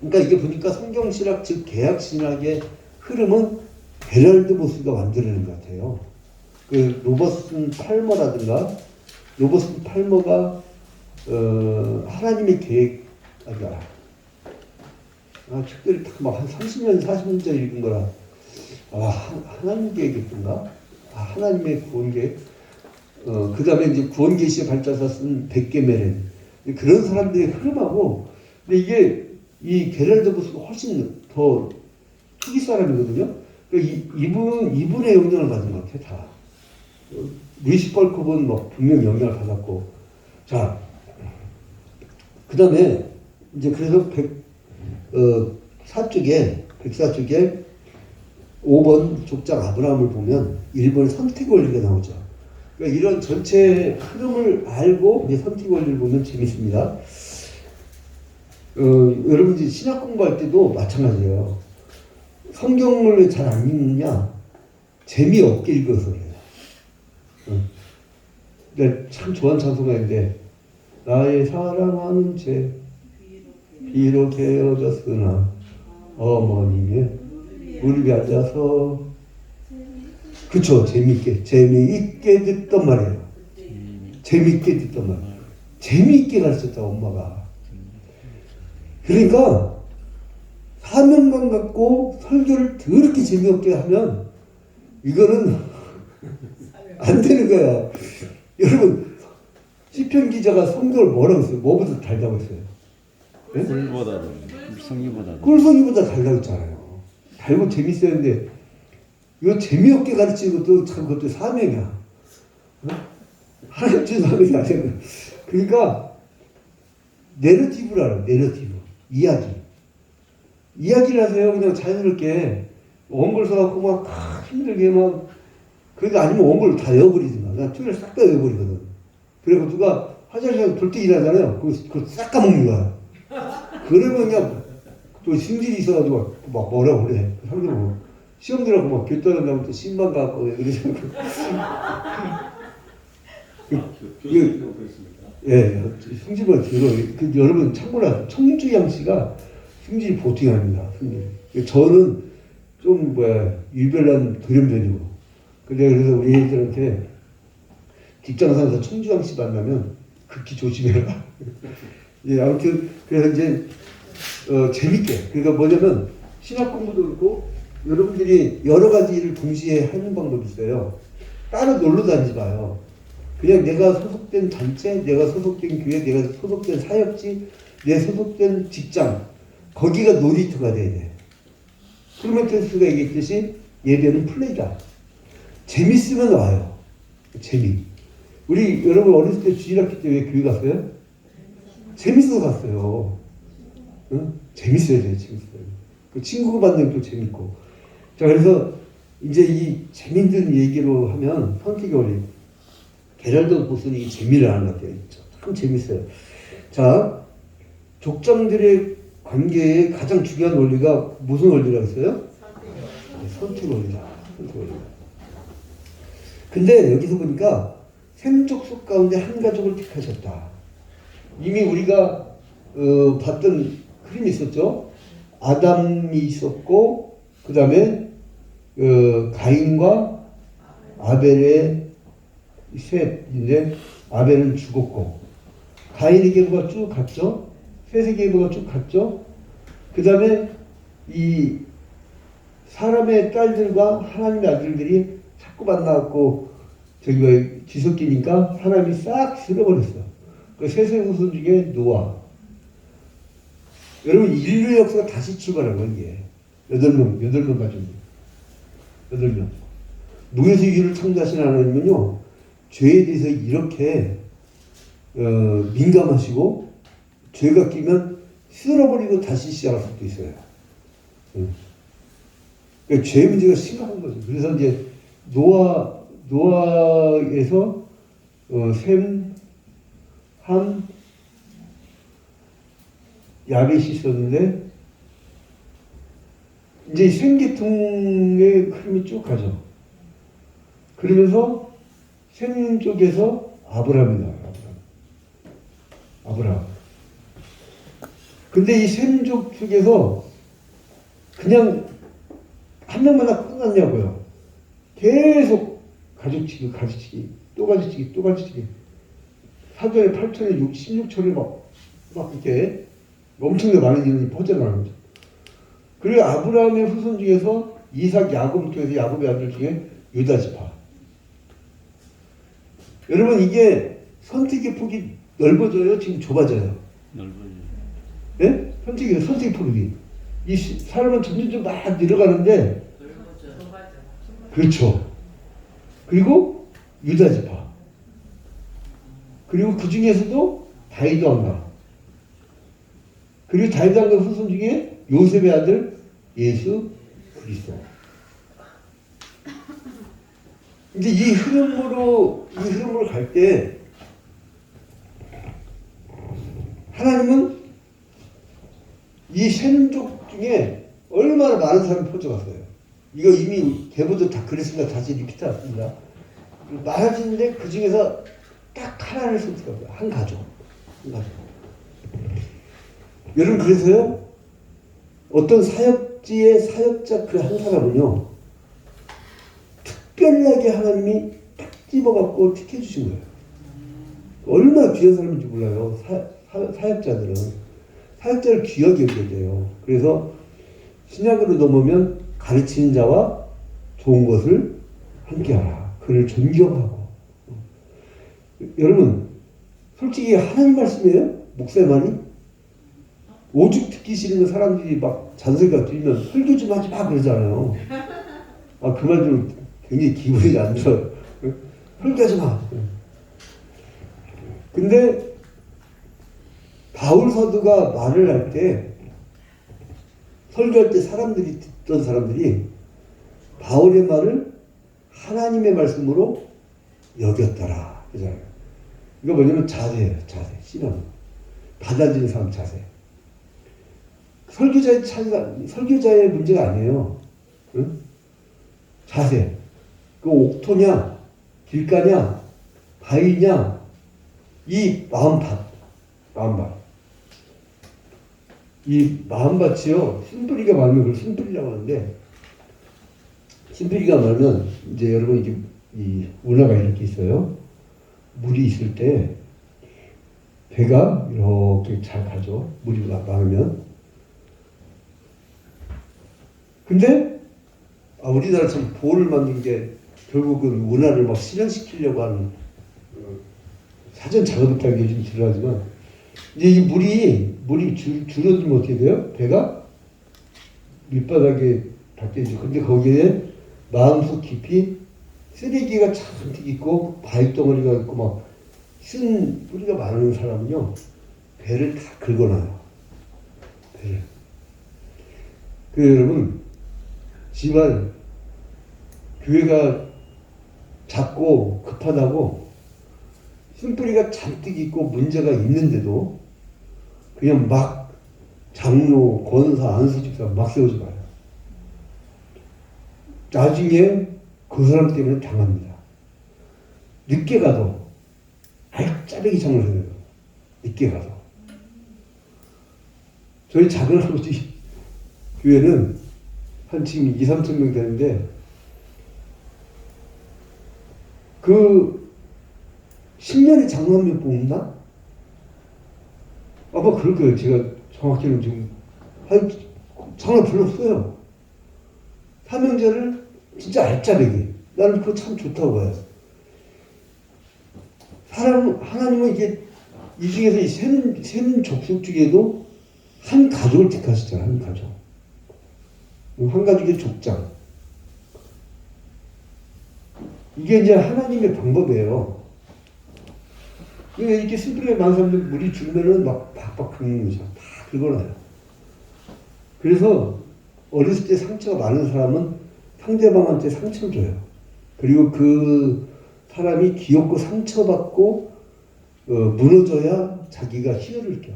그러니까 이게 보니까 성경신학 즉 개혁신학의 흐름은 게럴드 보스가 만들어낸 것 같아요. 그 로버슨 팔머라든가 로버슨 팔머가 하나님의 계획 책들을 다막한 30년 40년 전에 읽은 거라 하나님 계획이었던가 하나님의 구원 계획 그 다음에 이제 구원 계시의 발자사 쓴 백개메렌 그런 사람들의 흐름하고 근데 이게 이 게럴드 보스가 훨씬 더 초기 사람이거든요. 그러니까 이분의 영향을 받은 것 같아 다. 루이스 벌컵은 뭐 분명 영향을 받았고 자 그 다음에 이제 그래서 104쪽에 5번 족장 아브라함을 보면 1번의 선택 원리가 나오죠. 그러니까 이런 전체 흐름을 알고 이제 선택 원리를 보면 재밌습니다. 여러분 이제 신학 공부할 때도 마찬가지예요. 성경을 잘 안 읽느냐? 재미없게 읽어서 그래요. 내가 참 좋아하는 찬송가인데 나의 사랑하는 죄 비록 헤어졌으나 어머님의 무릎에 앉아서 그쵸 재미있게 듣던 말이에요. 재미있게 듣던 말. 재미있게 가르쳤다 엄마가. 그러니까 사명감 갖고 설교를 더럽게 재미없게 하면 이거는 안 되는 거야. 여러분 시편 기자가 성경을 뭐라고 했어요? 뭐보다 달다고 했어요? 네? 꿀보다도 꿀송이보다도 꿀송이보다 달라고 했잖아요. 달고 재밌었는데 이거 재미없게 가르치는 것도 참 그것도 사명이야. 하나님 준 사명이 아니야. 그러니까 내러티브를 알아. 내러티브 이야기를 하세요. 그냥 자연스럽게 원고를 써갖고 막 힘들게 막 그러니까 아니면 원고를 다 외워버리든가 그냥 틀을 싹 다 외워버리거든. 그리고 누가 화장실에서 돌 때 일하잖아요. 그걸 싹 까먹는 거야. 그러면 그냥 또 심질이 있어가지고 막 뭐라고 그래. 상대로 뭐 시험 들어가고 막 교과서 나올 때 신방 갖고 그러지 예, 승질보다 들어. 여러분 참고로 청주 양씨가 승질이 보통이 아닙니다. 승질. 저는 좀 유별난 돌연변이고. 그래서 우리 애들한테 직장상에서 청주 양씨 만나면 극히 조심해라. 예, 아무튼 그래서 이제 재밌게 그러니까 뭐냐면 신학 공부도 그렇고 여러분들이 여러 가지 일을 동시에 하는 방법이 있어요. 따로 놀러 다니지 마요. 그냥 내가 소속된 단체, 내가 소속된 교회, 내가 소속된 사역지, 내 소속된 직장 거기가 놀이터가 돼야 돼. 프로메테우스가 얘기했듯이 예배는 플레이다. 재밌으면 와요. 재미. 우리 여러분 어렸을 때 주일학교 때 왜 교회 갔어요? 재밌어서 갔어요. 응? 재밌어야 돼, 재밌어요. 그 친구 만나면 또 재밌고. 자, 그래서 이제 이 재밌는 얘기로 하면 선택의 원리. 게럴드 보스는 이 재미를 하는 것 같아요. 참 재밌어요. 자, 족장들의 관계의 가장 중요한 원리가 무슨 원리라고 했어요? 선택 원리다. 선택 원리다. 근데 여기서 보니까 셈족속 가운데 한 가족을 택하셨다. 이미 우리가 봤던 흐름이 있었죠. 아담이 있었고 그 다음에 가인과 아벨의 셋인데 아벨은 죽었고 가인의 계보가 쭉 갔죠. 셋의 계보가 쭉 갔죠. 그 다음에 이 사람의 딸들과 하나님의 아들들이 자꾸 만나갖고 저기 뒤섞이니까 하나님이 싹 쓸어버렸어. 그 셋의 후손 중에 노아. 여러분 인류의 역사가 다시 출발한 거예요. 이게 8명 가지고 8명. 무에서유를 창조하신 하나님은요 죄에 대해서 이렇게 민감하시고 죄가 끼면 쓸어버리고 다시 시작할 수도 있어요. 그러니까 죄 문제가 심각한 거죠. 그래서 이제 노아에서 셈, 함, 야벳이 있었는데 이제 생계통의 흐름이 쭉 가죠. 그러면서 셈 쪽에서 아브라함이 나와요. 아브라함. 근데 이 셈족 쪽에서 그냥 한 명만 다 끝났냐고요. 계속 가지치기, 또 가지치기. 사전에 8천에 16천에 막 이렇게 엄청나게 많은 인원이 퍼져나가는 거죠. 그리고 아브라함의 후손 중에서 이삭, 야곱 중에서 야곱의 아들 중에 유다 지파. 여러분 이게 선택의 폭이 넓어져요? 지금 좁아져요? 넓어져. 네? 선택의 폭이. 이 사람은 점점 막 늘어가는데, 그렇죠. 그리고 유다 지파. 그리고 그 중에서도 다윗 왕가. 그리고 다윗 왕가 후손 중에 요셉의 아들 예수 그리스도. 이제 이 흐름으로 갈 때 하나님은 이 셈족 중에 얼마나 많은 사람이 퍼져갔어요. 이거 이미 대부분 다 그랬습니다. 다시 리피트 않습니다. 많아지는데 그 중에서 딱 하나를 선택합니다. 한 가족. 여러분 그래서요. 어떤 사역지의 사역자 그 한 사람은요. 특별하게 하나님이 딱 집어갖고 택해 주신 거예요. 얼마나 귀한 사람인지 몰라요. 사역자들은. 사역자를 귀하게 여겨야 돼요. 그래서 신약으로 넘으면 가르치는 자와 좋은 것을 함께하라. 그를 존경하고. 여러분 솔직히 하나님 말씀이에요? 목사만이? 오죽 듣기 싫은 사람들이 막 잔소리가 들리면 설교 좀 하지 마 그러잖아요. 그 말 들으면 굉장히 기분이 안 좋아요. 설교하지 마. 근데 바울 사도가 말을 할 때 설교할 때 듣던 사람들이 바울의 말을 하나님의 말씀으로 여겼더라. 그잖아요. 이거 뭐냐면 자세예요. 신앙. 받아들이는 사람 자세. 설교자의 문제가 아니에요. 응? 자세. 그 옥토냐, 길가냐, 바위냐, 이 마음밭. 이 마음밭이요, 쓴뿌리가 많으면 그걸 쓴뿌리라고 하는데, 쓴뿌리가 많으면, 이제 여러분, 이게, 이 운하가 이렇게 있어요. 물이 있을 때, 배가 이렇게 잘 가죠. 물이 많으면. 근데, 우리나라처럼 보를 만든 게, 결국은 운하를 막 실현시키려고 하는, 사전 작업했다는 게 요즘 들어가지만, 이제 이 물이 줄어들면 어떻게 돼요? 배가 밑바닥에 닿겠죠. 근데 거기에 마음속 깊이 쓰레기가 잔뜩 있고 바위덩어리가 있고 막 쓴 뿌리가 많은 사람은요, 배를 다 긁어놔요. 배를. 여러분, 집안 교회가 작고 급하다고 쓴뿌리가 잔뜩 있고 문제가 있는데도 그냥 막 장로, 권사, 안수집사 막 세우지 마요. 나중에 그 사람 때문에 당합니다. 늦게 가도 짜배기 장로 세워요. 늦게 가도. 저희 작은 아버지 교회는 한 지금 2~3천 명 되는데 그 10년에 장로 한 명 뽑나? 아마 그럴 거예요. 제가 정확히는 지금 장로 별로 없어요. 사명자를 진짜 알짜배기. 나는 그거 참 좋다고 봐요. 하나님은 이게 이 중에서 이 셈 족속 중에도 한 가족을 택하시잖아요. 한 가족. 한 가족의 족장. 이게 이제 하나님의 방법이에요. 이렇게 쓴뿌리가 많은 사람들 물이 줄면은 막 박박 긁는 거죠. 다 긁어놔요. 그래서 어렸을 때 상처가 많은 사람은 상대방한테 상처를 줘요. 그리고 그 사람이 귀엽고 상처받고 무너져야 자기가 희열을 껴.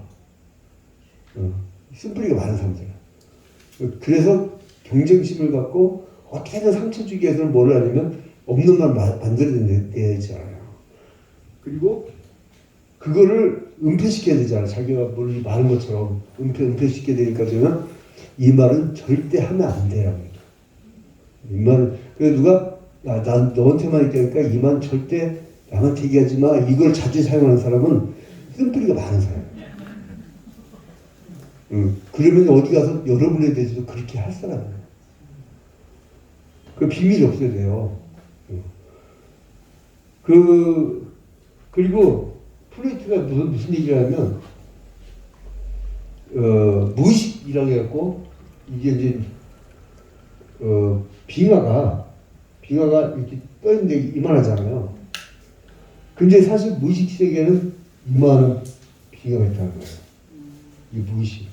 쓴뿌리가 많은 사람들. 그래서 경쟁심을 갖고 어떻게든 상처 주기 위해서는 뭘 하냐면 없는 말 만들어내지 않아요. 그리고 그거를 은폐시켜야 되잖아. 자기가 뭘 말한 것처럼 은폐시켜야 되니까 저는 이 말은 절대 하면 안 돼라고. 이 말은 그래서 누가 난 너한테만 얘기하니까 이 말은 절대 남한테 얘기하지 마. 이걸 자주 사용하는 사람은 쓴뿌리가 많은 사람이야. 그러면 어디 가서 여러분에 대해서도 그렇게 할 사람이에요. 그 비밀이 없어야 돼요. 그리고 플레이트가 무슨 얘기를 하면 무의식이라고 해갖고 이게 이제 빙하가 이렇게 떠있는데 이만하잖아요. 근데 사실 무의식 세계에는 이만한 빙하가 있다는 거예요. 이 무의식.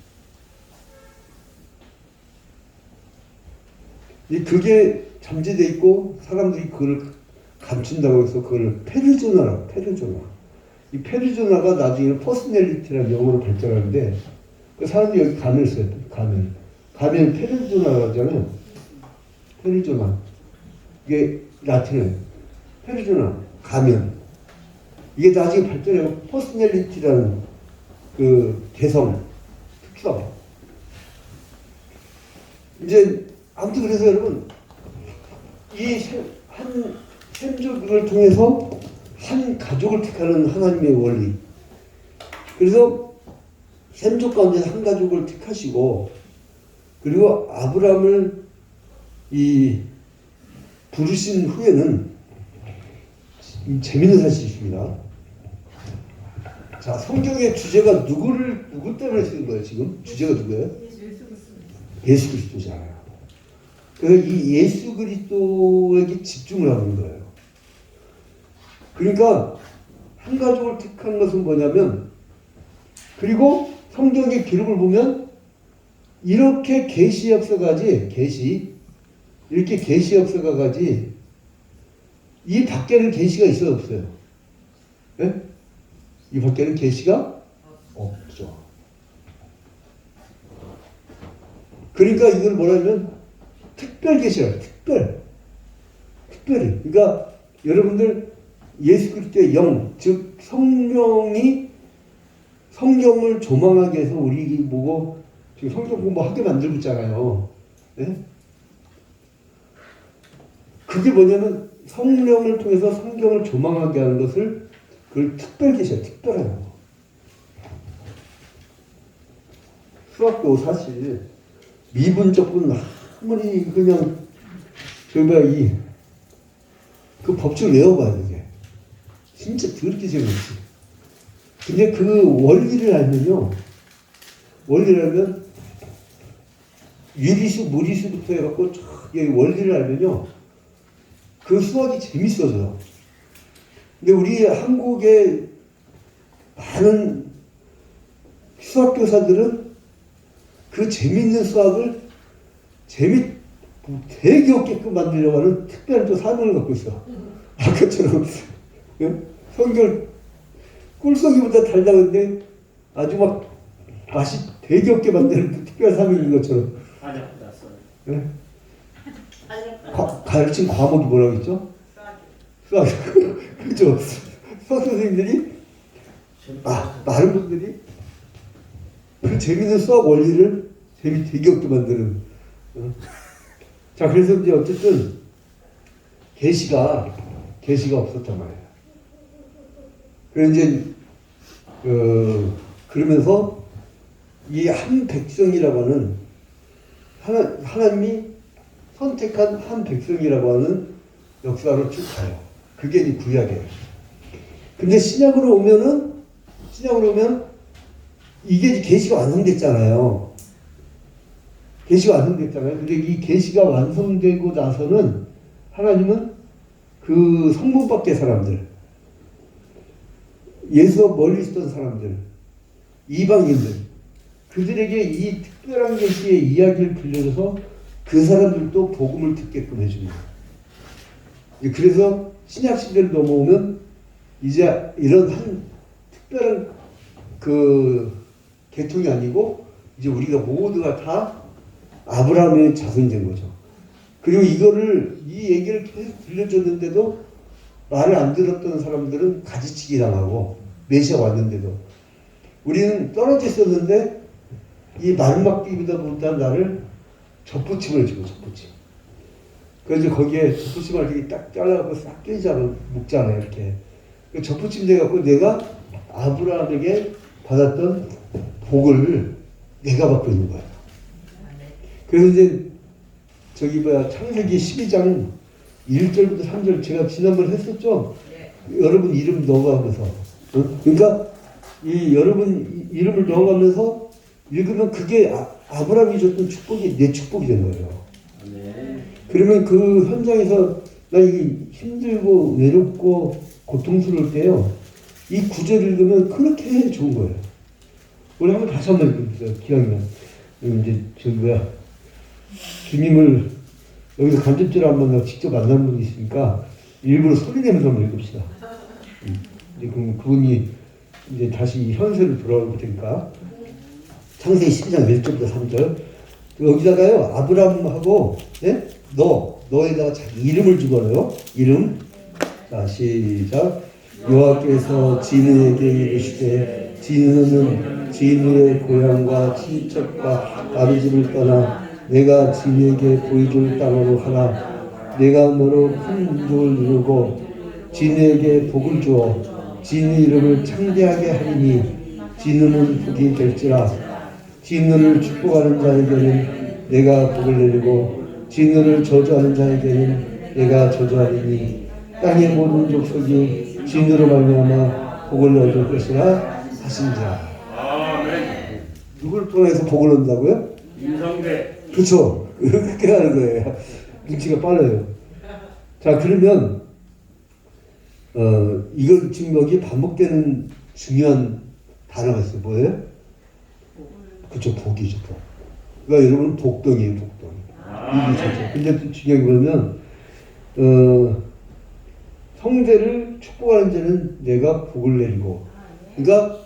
그게 잠재돼 있고 사람들이 그걸 감춘다고 해서 그걸 페르조나라고. 이 페르조나가 나중에는 퍼스널리티라는 영어로 발전하는데 그 사람들이 여기 가면을 써요. 가면 페르조나라고 하잖아요. 페르조나. 이게 라틴어예요. 페르조나. 가면. 이게 나중에 발전해서 퍼스널리티라는 그 개성, 특성. 이제 아무튼 그래서 여러분 이 한 샘족을 통해서 한 가족을 택하는 하나님의 원리. 그래서 샘족 가운데 한 가족을 택하시고 그리고 아브라함을 이 부르신 후에는 재밌는 사실이 있습니다. 자, 성경의 주제가 누구 때문에 쓰는 거예요, 지금? 주제가 누구예요? 예수 그리스도잖아요. 그래서 이 예수 그리스도에게 집중을 하는 거예요. 그러니까 한 가족을 택한 것은 뭐냐면 그리고 성경의 기록을 보면 이렇게 계시 역사가지 이렇게 계시 역사가 가지 이 밖에는 계시가 있어요, 없어요? 네? 이 밖에는 계시가 없죠. 그러니까 이걸 뭐라면 특별 계시라. 특별히. 그러니까 여러분들 예수 그리스도의 영, 즉 성령이 성경을 조망하게 해서 우리 보고 지금 성경 공부하게 만들고 있잖아요. 네? 그게 뭐냐면 성령을 통해서 성경을 조망하게 하는 것을 그걸 특별 계시야. 특별하다고. 수학도 사실 미분적분 아무리 그냥 그 법칙을 외워봐야 돼. 진짜 더럽게 재밌지. 근데 그 원리를 알면 유리수, 무리수부터 해갖고 원리를 알면요. 그 수학이 재밌어져요. 근데 우리 한국의 많은 수학 교사들은 그 재밌는 수학을 되게 어렵게끔 만들려고 하는 특별한 또 사명을 갖고 있어. 아까처럼 성경 꿀송이보다 달다는데 아주 막 맛이 되게 없게 만드는 그 특별한 사명인 것처럼. 네? 가르친 과목이 뭐라고 했죠? 수학. 그죠? 수학 선생님들이 많은 분들이 그 재밌는 수학 원리를 되게 없게 만드는. 자, 그래서 이제 어쨌든 계시가 없었단 말이에요. 그래서 이제 그러면서 이 한 백성이라고 하는 하나님이 선택한 한 백성이라고 하는 역사로 쭉 가요. 그게 이제 구약이에요. 근데 신약으로 오면 이게 이제 계시가 완성됐잖아요. 근데 이 계시가 완성되고 나서는 하나님은 그 성문 밖의 사람들, 예수와 멀리 있던 사람들, 이방인들, 그들에게 이 특별한 계시의 이야기를 들려줘서 그 사람들도 복음을 듣게끔 해줍니다. 그래서 신약 시대를 넘어오면 이제 이런 한 특별한 그 계통이 아니고 이제 우리가 모두가 다 아브라함의 자손이 된 거죠. 그리고 이 얘기를 계속 들려줬는데도 말을 안 들었던 사람들은 가지치기 당하고 메시아 왔는데도 우리는 떨어져 있었는데 이 마지막비보다 못한 나를 접붙임을 주고 접붙임. 그래서 거기에 접붙임을 이렇게 딱 잘라갖고 싹 끼잖아 묶잖아요 이렇게. 그 접붙임 돼갖고 내가 아브라함에게 받았던 복을 내가 받고 있는 거야. 그래서 이제 저기 뭐야 창세기 12장 1절부터 3절 제가 지난번에 했었죠. 여러분 이름 넣어가면서 그러니까 이 여러분 이름을 넣어가면서 읽으면 그게 아브라함이 줬던 축복이 내 축복이 된 거예요. 그러면 그 현장에서 나 이게 힘들고 외롭고 고통스러울 때요 이 구절 읽으면 그렇게 좋은 거예요. 우리 한번 다시 한번 읽어보세요. 기왕이면 이제 저기 뭐야 주님을 여기서 간접적으로 한번 직접 만난 분이 있으니까 일부러 소리 내면서 한번 읽읍시다. 이제 그럼 그분이 이제 다시 현세로 돌아올 테니까 창세기 12장 1절부터 3절 여기다가요 아브라함하고 네? 너에다가 자기 이름을 집어넣어요. 이름. 자 시작. 여호와께서 진우에게 이르시되 진우는 진우의 고향과 친척과 아버지를 떠나 내가 진우에게 보여줄 땅으로 가라. 내가 너로 큰 민족을 이루고 진우에게 복을 주어 진우 이름을 창대하게 하리니 진우는 복이 될지라. 진우를 축복하는 자에게는 내가 복을 내리고 진우를 저주하는 자에게는 내가 저주하리니 땅의 모든 족속이 진우로 말미암아 복을 얻을 것이라 하신지라. 누구를 통해서 복을 얻는다고요? 임성대. 그렇죠. 그렇게 하는 거예요. 눈치가 빨라요. 자 그러면 이걸 지금 여기 반복되는 중요한 단어가 있어요. 뭐예요? 그쵸 복이죠 복. 그러니까 여러분 복덩이에요 복덩이. 이게 좋죠. 근데 또 중요한 거는 성대를 축복하는 자는 내가 복을 내리고. 그러니까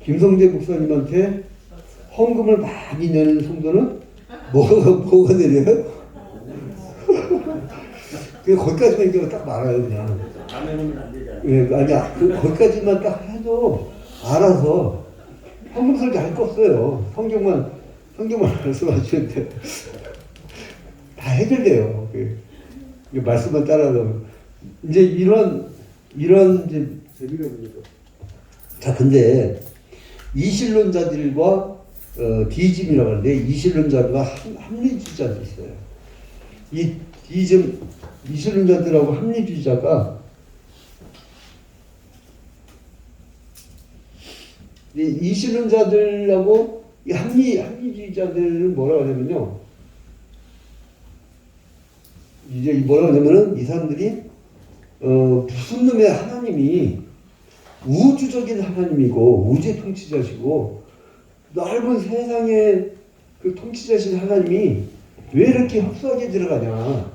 김성대 목사님한테 헌금을 많이 내는 성도는 뭐가 내려요? 그 거기까지만 이게 딱 말아요 그냥. 가면은 안 되잖아. 예, 아니야 거기까지만 딱 해도 알아서 헌금 설교 할 거 없어요. 성경만 말씀하시면 돼. 다 해결돼요. 그 말씀만 따라서 이제 이런 이제 재미가 보니까 자 근데 이신론자들과 디즘이라고 하는데 이신론자들과 합리주의자도 있어요. 이 이신론자들하고 합리주의자가 이신론자들하고 이 합리주의자들은 뭐라고 하냐면요. 이제 뭐라고 하냐면은 이 사람들이 무슨 놈의 하나님이 우주적인 하나님이고 우주의 통치자시고 넓은 세상의 그 통치자신 하나님이 왜 이렇게 협소하게 들어가냐?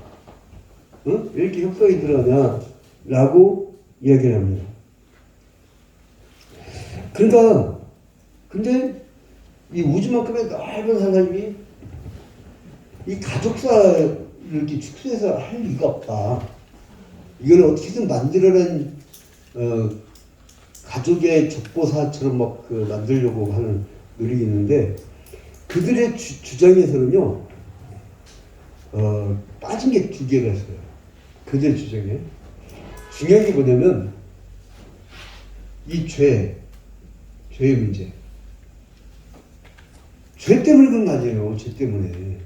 응? 왜 이렇게 협소하게 들어가냐? 라고 이야기를 합니다. 그러니까 근데 이 우주만큼의 넓은 하나님이 이 가족사를 이렇게 축소해서 할 리가 없다. 이걸 어떻게든 만들어낸 가족의 족보사처럼 막 만들려고 하는 노력이 있는데 그들의 주장에서는요 빠진 게 두 개가 있어요. 그들의 주장에 중요한 게 뭐냐면 이 죄의 문제. 죄 때문에 그런 거 아니에요. 죄 때문에.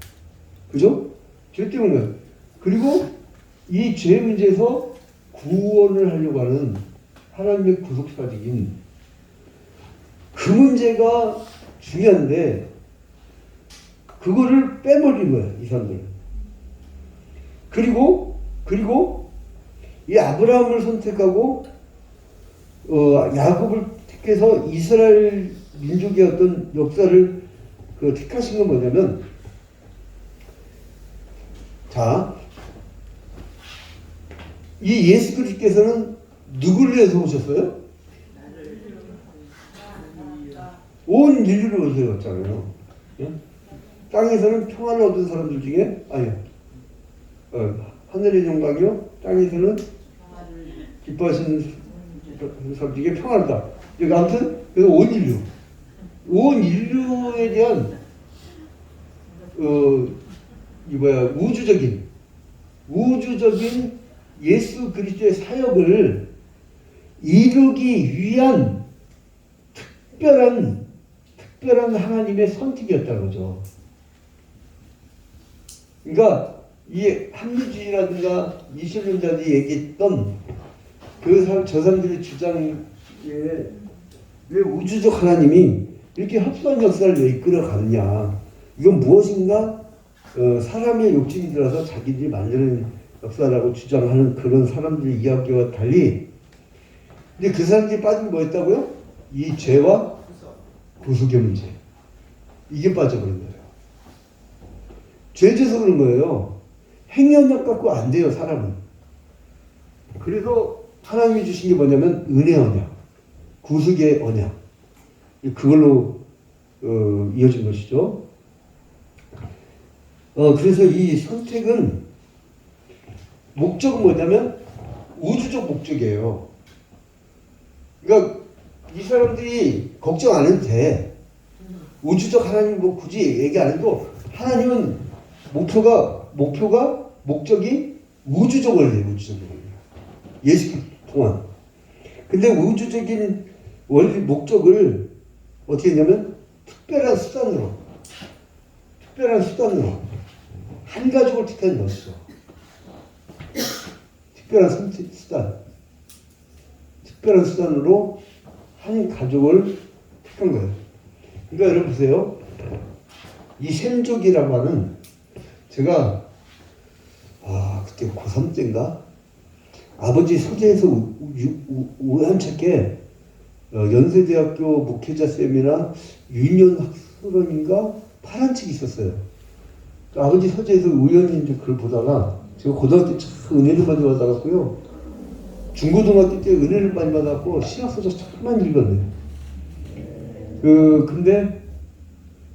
그죠? 죄 때문에. 그리고 이 죄 문제에서 구원을 하려고 하는 하나님의 구속사적인 그 문제가 중요한데 그거를 빼버린 거예요. 이 사람들은. 그리고 이 아브라함을 선택하고 야곱을 택해서 이스라엘 민족의 어떤 역사를 택하신 건 뭐냐면 자, 이 예수 그리스도께서는 누구를 위해서 오셨어요? 온 인류를 위해서 왔잖아요. 땅에서는 평안을 얻은 사람들 중에 하늘의 영광이요 땅에서는 기뻐하시는 사람 이게 평화롭다. 여기 아무튼 그래서 온 인류에 대한 이 우주적인 예수 그리스도의 사역을 이루기 위한 특별한 하나님의 선택이었다는 거죠. 그러니까 이 합리주의라든가 이슬람자들이 얘기했던 저 사람들의 주장에 왜 우주적 하나님이 이렇게 협소한 역사를 왜 이끌어가느냐, 이건 무엇인가 사람의 욕심이 들어서 자기들이 만드는 역사라고 주장하는 그런 사람들의 이야기와 달리, 근데 그 사람들이 빠진 게 뭐였다고요? 이 죄와 구속의 문제, 이게 빠져버린 거예요. 죄져서 그런 거예요. 행위언약 갖고 안 돼요, 사람은. 그래서 하나님이 주신 게 뭐냐면 은혜 언약, 구속의 언약, 그걸로 이어진 것이죠. 그래서 이 선택은 목적은 뭐냐면 우주적 목적이에요. 그러니까 이 사람들이 걱정 안 해도 돼. 우주적 하나님 뭐 굳이 얘기 안 해도 하나님은 목적이 우주적 원리예요. 우주적 원리. 예수 동안. 근데 우주적인 원리 목적을 어떻게 했냐면 특별한 수단으로 한 가족을 택한 것이죠. 특별한 수단으로 한 가족을 택한 거예요. 그러니까 여러분 보세요. 이 샘족이라고 하는, 제가 그때 고3 때인가 아버지 소재에서 우연찮게 연세대학교 목회자 세미나 유년학술원인가 파란 책이 있었어요. 아버지 서재에서 우연히 이제 그걸 보다가, 제가 고등학교 때 참 은혜를 많이 받아갖고요, 중고등학교 때 은혜를 많이 받았고 신학서적 참 많이 읽었네요. 근데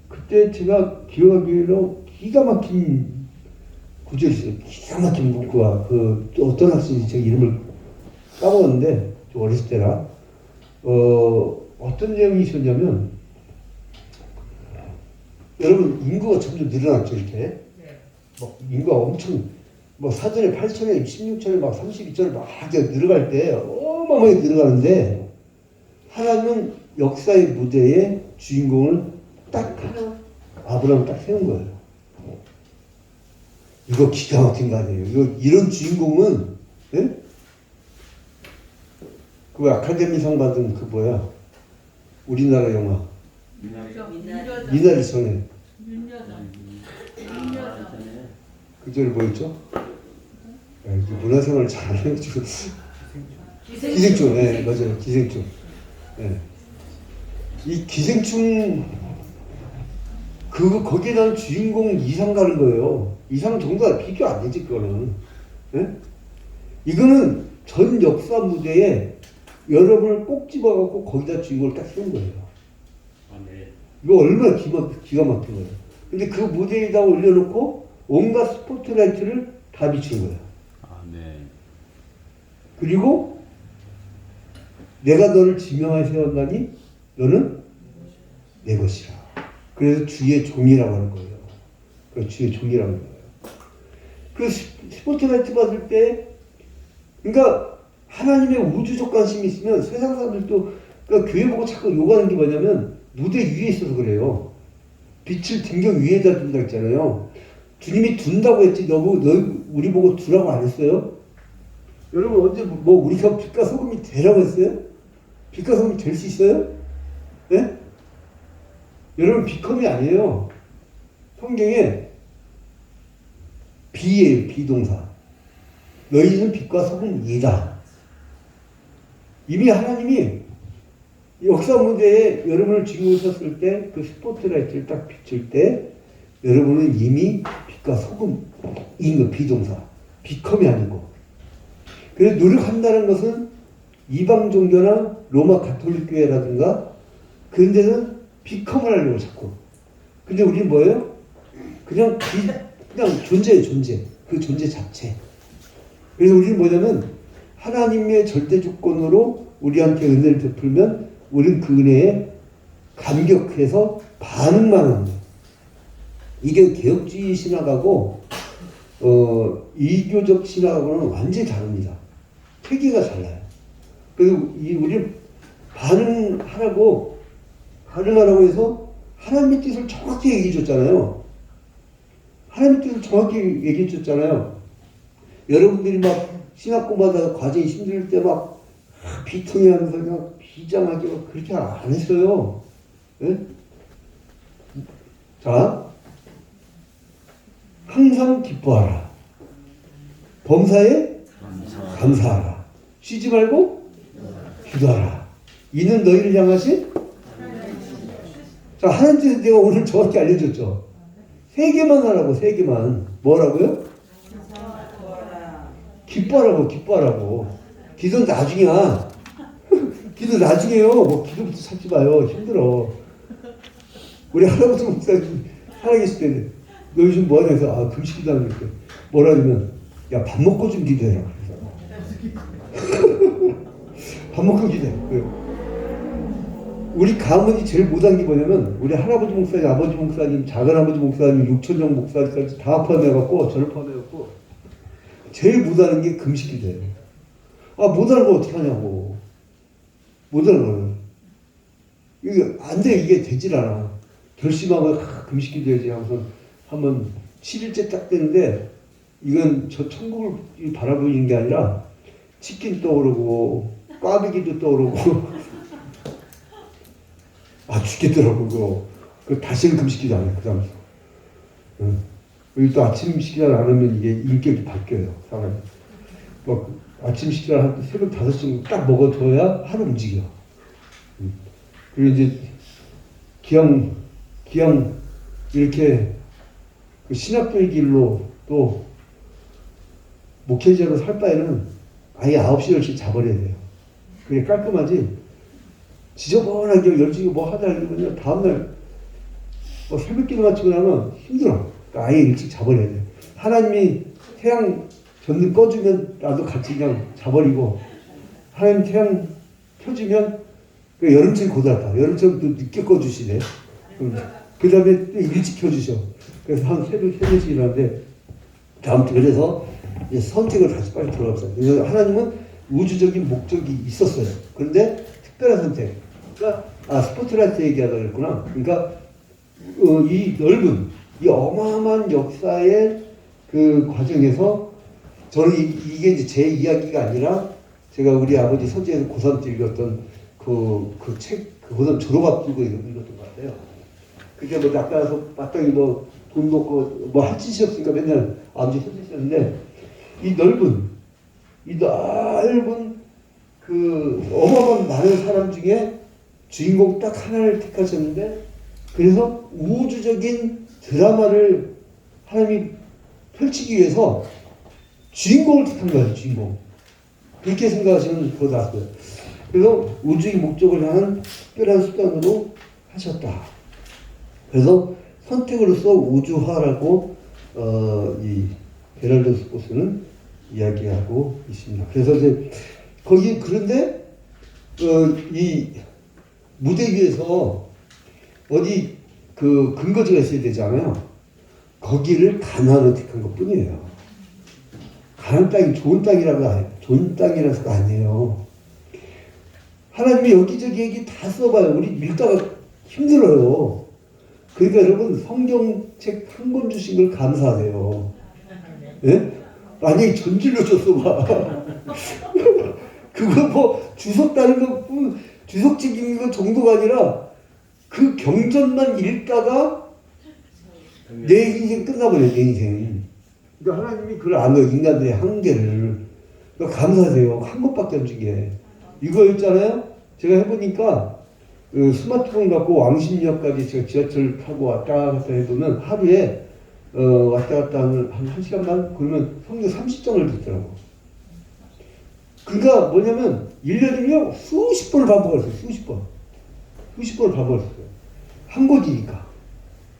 그때 제가 기억하기로 기가 막힌 구절이 있어요. 기가 막힌 문구가, 어떤 학생이 제가 이름을 까먹었는데 좀 어렸을 때라 어떤 내용이 있었냐면, 여러분 인구가 점점 늘어났죠. 이렇게 막 인구가 엄청 사전에 8천에 16천에 막 32천에 막 늘어갈 때 어마어마하게 늘어가는데, 하나님은 역사의 무대에 주인공을 딱 하나, 아브라함을 딱 세운 거예요. 이거 기가 막힌 거 아니에요. 이런 주인공은, 예? 그 아카데미상 받은 우리나라 영화 미나리 전에 그절 뭐였죠? 문화생활을 잘 해가지고 기생충, 네 맞아요, 기생충. 네. 이 기생충 거기에 나온 주인공 이상 가는 거예요. 이상 정도가 비교 안 되지 그거는. 네? 이거는 전 역사 무대에 여러분을 꼭 집어갖고 거기다 주인공을 딱 세운 거예요. 네. 이거 얼마나 기가 막힌 거예요. 근데 그 무대에다 올려놓고 온갖 스포트라이트를 다 비춘 거예요. 네. 그리고 내가 너를 지명하여 세웠나니 너는 내 것이라. 그래서 주의 종이라고 하는 거예요. 그 주의 종이라고 하는 거예요. 그 스포트라이트 받을 때, 그러니까 하나님의 우주적 관심이 있으면 세상 사람들도, 그러니까 교회 보고 자꾸 요구하는 게 뭐냐면 무대 위에 있어서 그래요. 빛을 등경 위에다 둔다 했잖아요. 주님이 둔다고 했지 우리 보고 두라고 안 했어요? 여러분 언제 우리가 빛과 소금이 되라고 했어요? 빛과 소금이 될 수 있어요? 네? 여러분 비컴이 아니에요. 성경에 비예요. 비동사. 너희는 빛과 소금이다. 이미 하나님이 역사 무대에 여러분을 주인공으로 섰을 때, 그 스포트라이트를 딱 비출 때 여러분은 이미 빛과 소금인 거, 비동사. 비컴이 아니고. 그래서 노력한다는 것은 이방 종교나 로마 가톨릭 교회라든가 그런 데는 비컴을 하려고 자꾸. 근데 우리는 뭐예요? 그냥 존재예요, 존재. 그 존재 자체. 그래서 우리는 뭐냐면 하나님의 절대 주권으로 우리한테 은혜를 베풀면 우리는 그 은혜에 감격해서 반응만 합니다. 이게 개혁주의 신학하고 이교적 신학하고는 완전히 다릅니다. 체계가 달라요. 그래서 우리 반응하라고 해서 하나님의 뜻을 정확히 얘기해 줬잖아요. 하나님의 뜻을 정확히 얘기해 줬잖아요. 여러분들이 막 신학 공부하다가 과정이 힘들 때 막 비통해 하면서 그냥 비장하게 막 그렇게 안 했어요. 네? 자, 항상 기뻐하라. 범사에 감사하라. 쉬지 말고 기도하라. 이는 너희를 향하신 자, 하나님 뜻을 내가 오늘 정확히 알려줬죠. 3개만 하라고, 3개만. 뭐라고요? 기뻐하라고. 기도는 나중이야. 기도 나중에요. 뭐 기도부터 찾지 마요. 힘들어. 우리 할아버지 목사님 살아계실 때는 너 요즘 뭐하냐 해서 금식 기도하는 게 뭐라 그러면 야, 밥 먹고 좀 기도해라. 밥 먹고 기도해. 우리 가문이 제일 못한 게 뭐냐면 우리 할아버지 목사님, 아버지 목사님, 작은아버지 목사님, 육천정 목사님까지 다 포함해갖고 저를 포함해갖고 제일 못하는 게 금식 기도예요. 못하는 거 어떻게 하냐고. 못하는 거는 이게 안 돼. 이게 되질 않아. 결심하고 금식 기도해야지 하고서 한번 7일째 딱 되는데 이건 저 천국을 바라보는 게 아니라 치킨 떠오르고 꽈배기도 떠오르고 죽겠더라고. 그거 다시는 금식 기도 안 해. 그 다음부터. 그리고 또 아침 식사를 안 하면 이게 인격이 바뀌어요. 사람이. 막 아침 식사를 한 새벽 5시 딱 먹어둬야 하루 움직여. 그리고 이제 기왕 이렇게 그 신학교의 길로 또 목회자로 살 바에는 아예 9시 10시 자버려야 돼요. 그게 깔끔하지. 지저분하게 12시 뭐 하다 이러면 다음날 뭐 새벽기도 마치고 나면 힘들어. 그러니까 아예 일찍 자버려야 돼. 하나님이 태양 전등 꺼주면 나도 같이 그냥 자버리고 하나님 태양 켜주면 여름철 고달파. 여름철 또 늦게 꺼주시네. 그 다음에 또 일찍 켜주셔. 그래서 한 새벽 3, 4시 일어나는데 아무튼 그래서 이제 선택을 다시 빨리 들어갑시다. 그래서 하나님은 우주적인 목적이 있었어요. 그런데 특별한 선택. 그러니까 스포트라이트 얘기하다 그랬구나. 그러니까 이 넓은 이 어마어마한 역사의 그 과정에서 저는 이게 이제 제 이야기가 아니라 제가 우리 아버지 서재에서 고3 때 읽었던 그 책, 그 고3 졸업 앞두고 읽었던 것 같아요. 그게 뭐 낚아서 마땅히 뭐 돈 먹고 뭐 할 짓이 없으니까 맨날 아버지 서재 썼는데 이 넓은 그 어마어마한 많은 사람 중에 주인공 딱 하나를 택하셨는데 그래서 우주적인 드라마를 하나님이 펼치기 위해서 주인공을 택한 거예요. 주인공. 그렇게 생각하시면 더 낫고요. 그래서 우주의 목적을 향한 특별한 수단으로 하셨다. 그래서 선택으로서 우주화라고 이 베랄드 스포츠는 이야기하고 있습니다. 그래서 이제 거기 그런데 이 무대 위에서 어디 그 근거지가 있어야 되잖아요. 거기를 가나안을 택한 것뿐이에요. 가나안 땅이 좋은 땅이라서가 아니에요. 하나님이 여기저기 얘기 다 써봐요. 우리 읽다가 힘들어요. 그러니까 여러분 성경책 한 권 주신 걸 감사하세요. 예? 만약에 전질로 줬어 봐. 그거 뭐 주석 따는 거 주석책 읽는 거 정도가 아니라 그 경전만 읽다가 내 인생 끝나버려요. 내 인생. 그러니까 하나님이 그걸 안 해요. 인간들의 한계를. 그러니까 감사하세요. 한 것밖에 안 준 게. 이거였잖아요. 제가 해보니까 그 스마트폰 갖고 왕십리역까지 제가 지하철 타고 왔다 갔다 해보면 하루에 왔다 갔다 하면 한 1시간만 그러면 성경 30장을 듣더라고. 그러니까 뭐냐면 1년이면 수십 번을 반복했어요. 수십 번을 반복했어요. 한 권이니까.